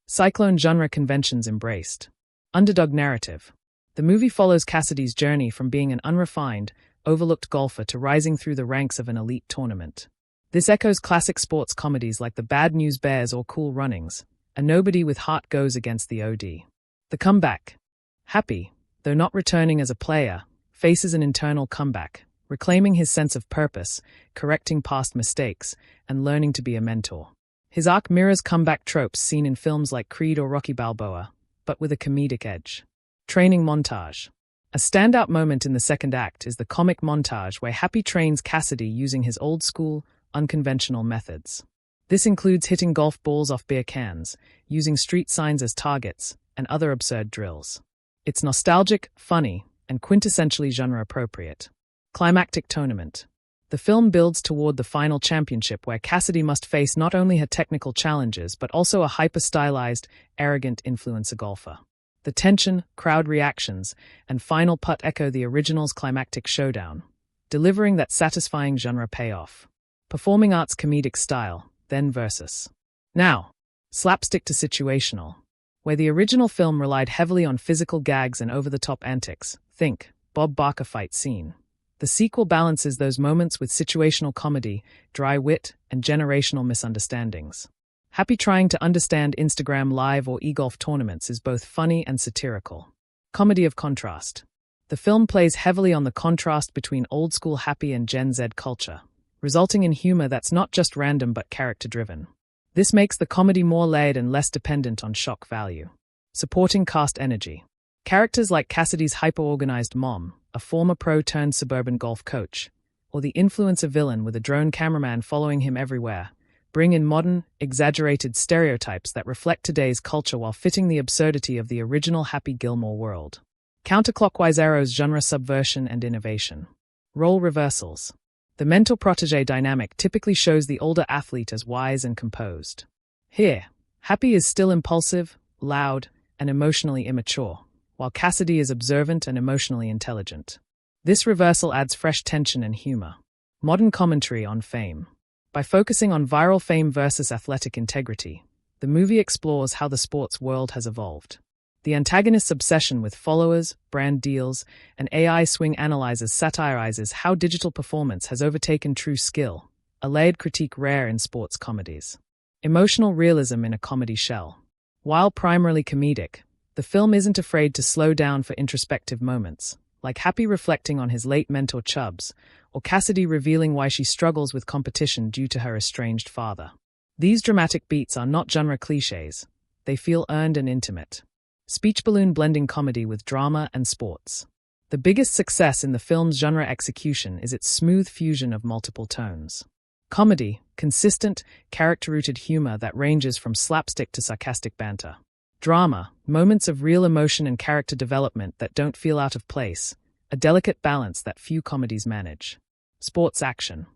Cyclone genre conventions embraced. Underdog narrative. The movie follows Cassidy's journey from being an unrefined, overlooked golfer to rising through the ranks of an elite tournament. This echoes classic sports comedies like The Bad News Bears or Cool Runnings. A nobody with heart goes against the OD. The comeback. Happy, though not returning as a player, faces an internal comeback, reclaiming his sense of purpose, correcting past mistakes, and learning to be a mentor. His arc mirrors comeback tropes seen in films like Creed or Rocky Balboa, but with a comedic edge. Training montage. A standout moment in the second act is the comic montage where Happy trains Cassidy using his old-school, unconventional methods. This includes hitting golf balls off beer cans, using street signs as targets, and other absurd drills. It's nostalgic, funny, and quintessentially genre-appropriate. Climactic tournament. The film builds toward the final championship where Cassidy must face not only her technical challenges but also a hyper-stylized, arrogant influencer golfer. The tension, crowd reactions, and final putt echo the original's climactic showdown, delivering that satisfying genre payoff. Performing arts comedic style. Then versus. Now, slapstick to situational. Where the original film relied heavily on physical gags and over-the-top antics, think Bob Barker fight scene. The sequel balances those moments with situational comedy, dry wit, and generational misunderstandings. Happy trying to understand Instagram Live or e-golf tournaments is both funny and satirical. Comedy of contrast. The film plays heavily on the contrast between old-school Happy and Gen Z culture, resulting in humor that's not just random but character-driven. This makes the comedy more layered and less dependent on shock value. Supporting cast energy. Characters like Cassidy's hyper-organized mom, a former pro-turned-suburban golf coach, or the influencer villain with a drone cameraman following him everywhere, bring in modern, exaggerated stereotypes that reflect today's culture while fitting the absurdity of the original Happy Gilmore world. Counterclockwise arrows genre subversion and innovation. Role reversals. The mentor-protege dynamic typically shows the older athlete as wise and composed. Here, Happy is still impulsive, loud, and emotionally immature, while Cassidy is observant and emotionally intelligent. This reversal adds fresh tension and humor. Modern commentary on fame. By focusing on viral fame versus athletic integrity, the movie explores how the sports world has evolved. The antagonist's obsession with followers, brand deals, and AI swing analyzers satirizes how digital performance has overtaken true skill, a layered critique rare in sports comedies. Emotional realism in a comedy shell. While primarily comedic, the film isn't afraid to slow down for introspective moments, like Happy reflecting on his late mentor Chubbs, or Cassidy revealing why she struggles with competition due to her estranged father. These dramatic beats are not genre cliches. They feel earned and intimate. Speech balloon blending comedy with drama and sports. The biggest success in the film's genre execution is its smooth fusion of multiple tones. Comedy, consistent, character-rooted humor that ranges from slapstick to sarcastic banter. Drama, moments of real emotion and character development that don't feel out of place, a delicate balance that few comedies manage. Sports action.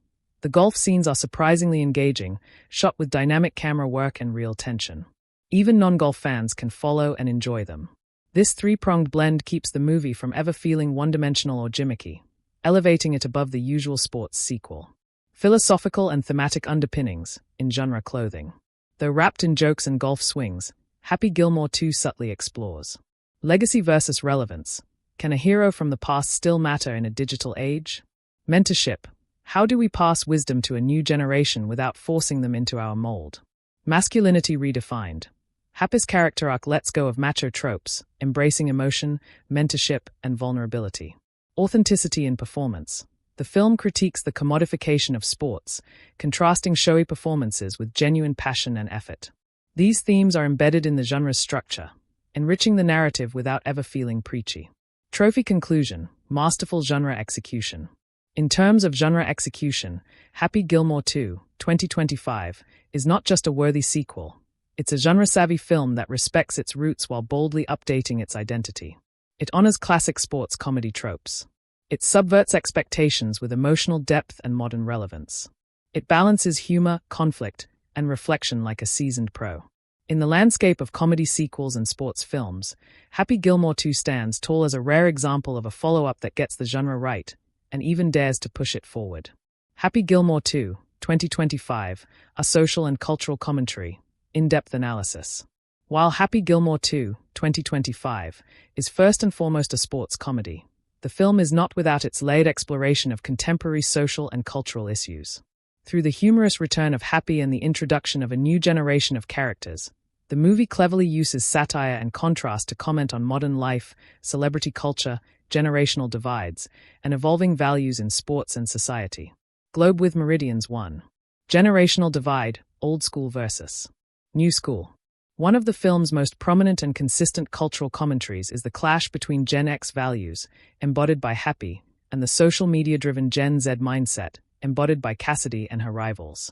The golf scenes are surprisingly engaging, shot with dynamic camera work and real tension. Even non-golf fans can follow and enjoy them. This three-pronged blend keeps the movie from ever feeling one-dimensional or gimmicky, elevating it above the usual sports sequel. Philosophical and thematic underpinnings in genre clothing. Though wrapped in jokes and golf swings, Happy Gilmore 2 subtly explores legacy versus relevance. Can a hero from the past still matter in a digital age? Mentorship. How do we pass wisdom to a new generation without forcing them into our mold? Masculinity redefined. Happy's character arc lets go of macho tropes, embracing emotion, mentorship, and vulnerability. Authenticity in performance. The film critiques the commodification of sports, contrasting showy performances with genuine passion and effort. These themes are embedded in the genre's structure, enriching the narrative without ever feeling preachy. Trophy conclusion: masterful genre execution. In terms of genre execution, Happy Gilmore 2, 2025, is not just a worthy sequel. It's a genre-savvy film that respects its roots while boldly updating its identity. It honors classic sports comedy tropes. It subverts expectations with emotional depth and modern relevance. It balances humor, conflict, and reflection like a seasoned pro. In the landscape of comedy sequels and sports films, Happy Gilmore 2 stands tall as a rare example of a follow-up that gets the genre right and even dares to push it forward. Happy Gilmore 2, 2025, a social and cultural commentary, in-depth analysis. While Happy Gilmore 2, 2025, is first and foremost a sports comedy, the film is not without its layered exploration of contemporary social and cultural issues. Through the humorous return of Happy and the introduction of a new generation of characters, the movie cleverly uses satire and contrast to comment on modern life, celebrity culture, generational divides, and evolving values in sports and society. Globe with Meridians 1. Generational divide, old school versus new school. One of the film's most prominent and consistent cultural commentaries is the clash between Gen X values, embodied by Happy, and the social media-driven Gen Z mindset, embodied by Cassidy and her rivals.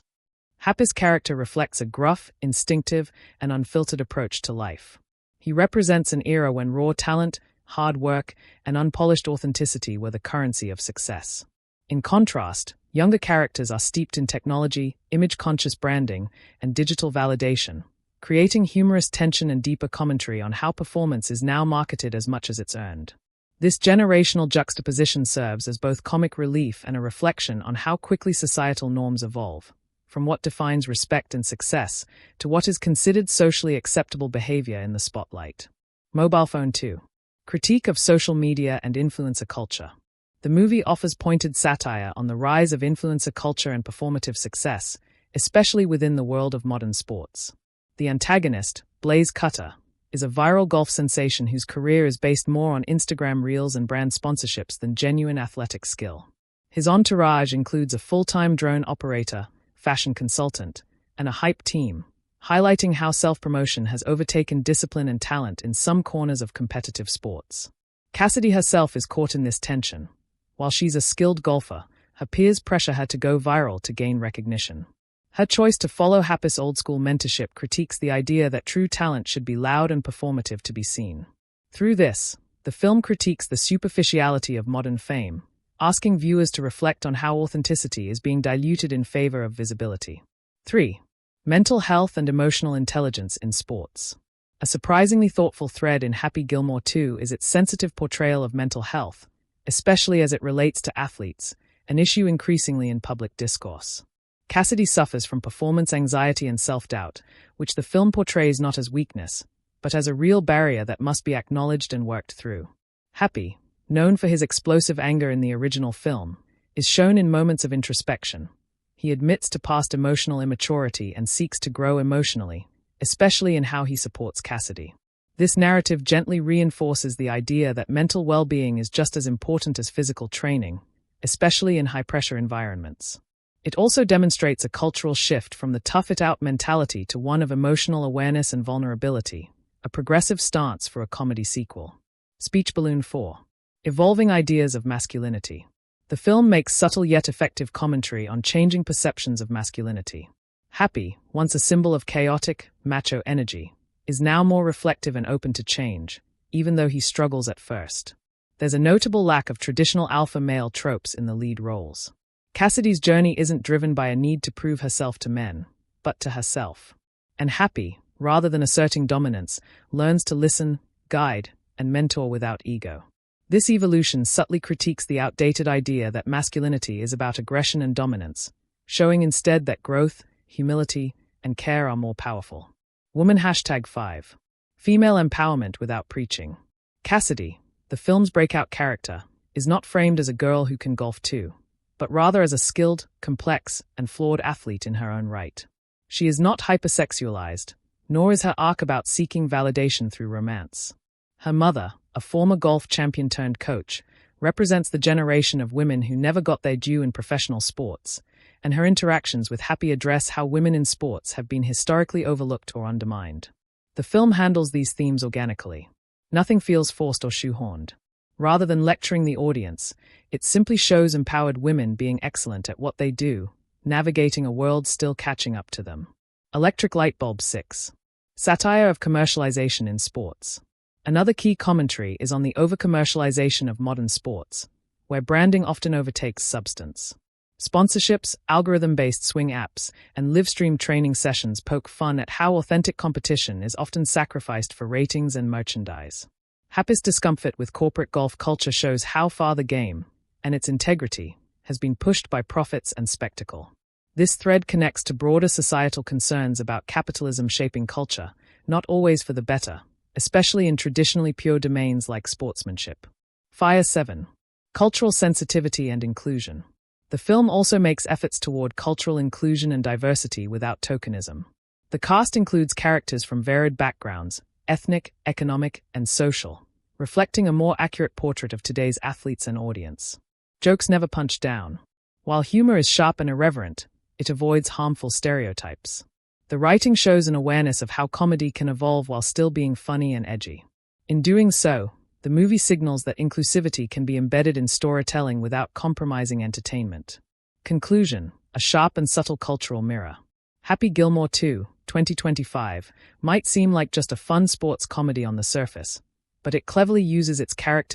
Happy's character reflects a gruff, instinctive, and unfiltered approach to life. He represents an era when raw talent, hard work, and unpolished authenticity were the currency of success. In contrast, younger characters are steeped in technology, image-conscious branding, and digital validation, creating humorous tension and deeper commentary on how performance is now marketed as much as it's earned. This generational juxtaposition serves as both comic relief and a reflection on how quickly societal norms evolve, from what defines respect and success to what is considered socially acceptable behavior in the spotlight. Mobile Phone 2. Critique of social media and influencer culture. The movie offers pointed satire on the rise of influencer culture and performative success, especially within the world of modern sports. The antagonist, Blaze Cutter, is a viral golf sensation whose career is based more on Instagram reels and brand sponsorships than genuine athletic skill. His entourage includes a full-time drone operator, fashion consultant, and a hype team, highlighting how self-promotion has overtaken discipline and talent in some corners of competitive sports. Cassidy herself is caught in this tension. While she's a skilled golfer, her peers pressure her to go viral to gain recognition. Her choice to follow Happy's old-school mentorship critiques the idea that true talent should be loud and performative to be seen. Through this, the film critiques the superficiality of modern fame, asking viewers to reflect on how authenticity is being diluted in favor of visibility. 3. Mental health and emotional intelligence in sports. A surprisingly thoughtful thread in Happy Gilmore 2 is its sensitive portrayal of mental health, especially as it relates to athletes, an issue increasingly in public discourse. Cassidy suffers from performance anxiety and self-doubt, which the film portrays not as weakness, but as a real barrier that must be acknowledged and worked through. Happy, known for his explosive anger in the original film, is shown in moments of introspection. He admits to past emotional immaturity and seeks to grow emotionally, especially in how he supports Cassidy. This narrative gently reinforces the idea that mental well-being is just as important as physical training, especially in high-pressure environments. It also demonstrates a cultural shift from the tough-it-out mentality to one of emotional awareness and vulnerability, a progressive stance for a comedy sequel. Speech Balloon 4. Evolving ideas of masculinity. The film makes subtle yet effective commentary on changing perceptions of masculinity. Happy, once a symbol of chaotic, macho energy, is now more reflective and open to change, even though he struggles at first. There's a notable lack of traditional alpha male tropes in the lead roles. Cassidy's journey isn't driven by a need to prove herself to men, but to herself. And Happy, rather than asserting dominance, learns to listen, guide, and mentor without ego. This evolution subtly critiques the outdated idea that masculinity is about aggression and dominance, showing instead that growth, humility, and care are more powerful. Woman #5. Female empowerment without preaching. Cassidy, the film's breakout character, is not framed as a girl who can golf too, but rather as a skilled, complex, and flawed athlete in her own right. She is not hypersexualized, nor is her arc about seeking validation through romance. Her mother, a former golf champion-turned-coach, represents the generation of women who never got their due in professional sports, and her interactions with Happy address how women in sports have been historically overlooked or undermined. The film handles these themes organically. Nothing feels forced or shoehorned. Rather than lecturing the audience, it simply shows empowered women being excellent at what they do, navigating a world still catching up to them. Electric Light Bulb 6. Satire of commercialization in sports. Another key commentary is on the over-commercialization of modern sports, where branding often overtakes substance. Sponsorships, algorithm-based swing apps, and live-stream training sessions poke fun at how authentic competition is often sacrificed for ratings and merchandise. Happy's discomfort with corporate golf culture shows how far the game, and its integrity, has been pushed by profits and spectacle. This thread connects to broader societal concerns about capitalism shaping culture, not always for the better, especially in traditionally pure domains like sportsmanship. Fire 7. Cultural sensitivity and inclusion. The film also makes efforts toward cultural inclusion and diversity without tokenism. The cast includes characters from varied backgrounds, ethnic, economic, and social, reflecting a more accurate portrait of today's athletes and audience. Jokes never punch down. While humor is sharp and irreverent, it avoids harmful stereotypes. The writing shows an awareness of how comedy can evolve while still being funny and edgy. In doing so, the movie signals that inclusivity can be embedded in storytelling without compromising entertainment. Conclusion: a sharp and subtle cultural mirror. Happy Gilmore 2, 2025, might seem like just a fun sports comedy on the surface, but it cleverly uses its characters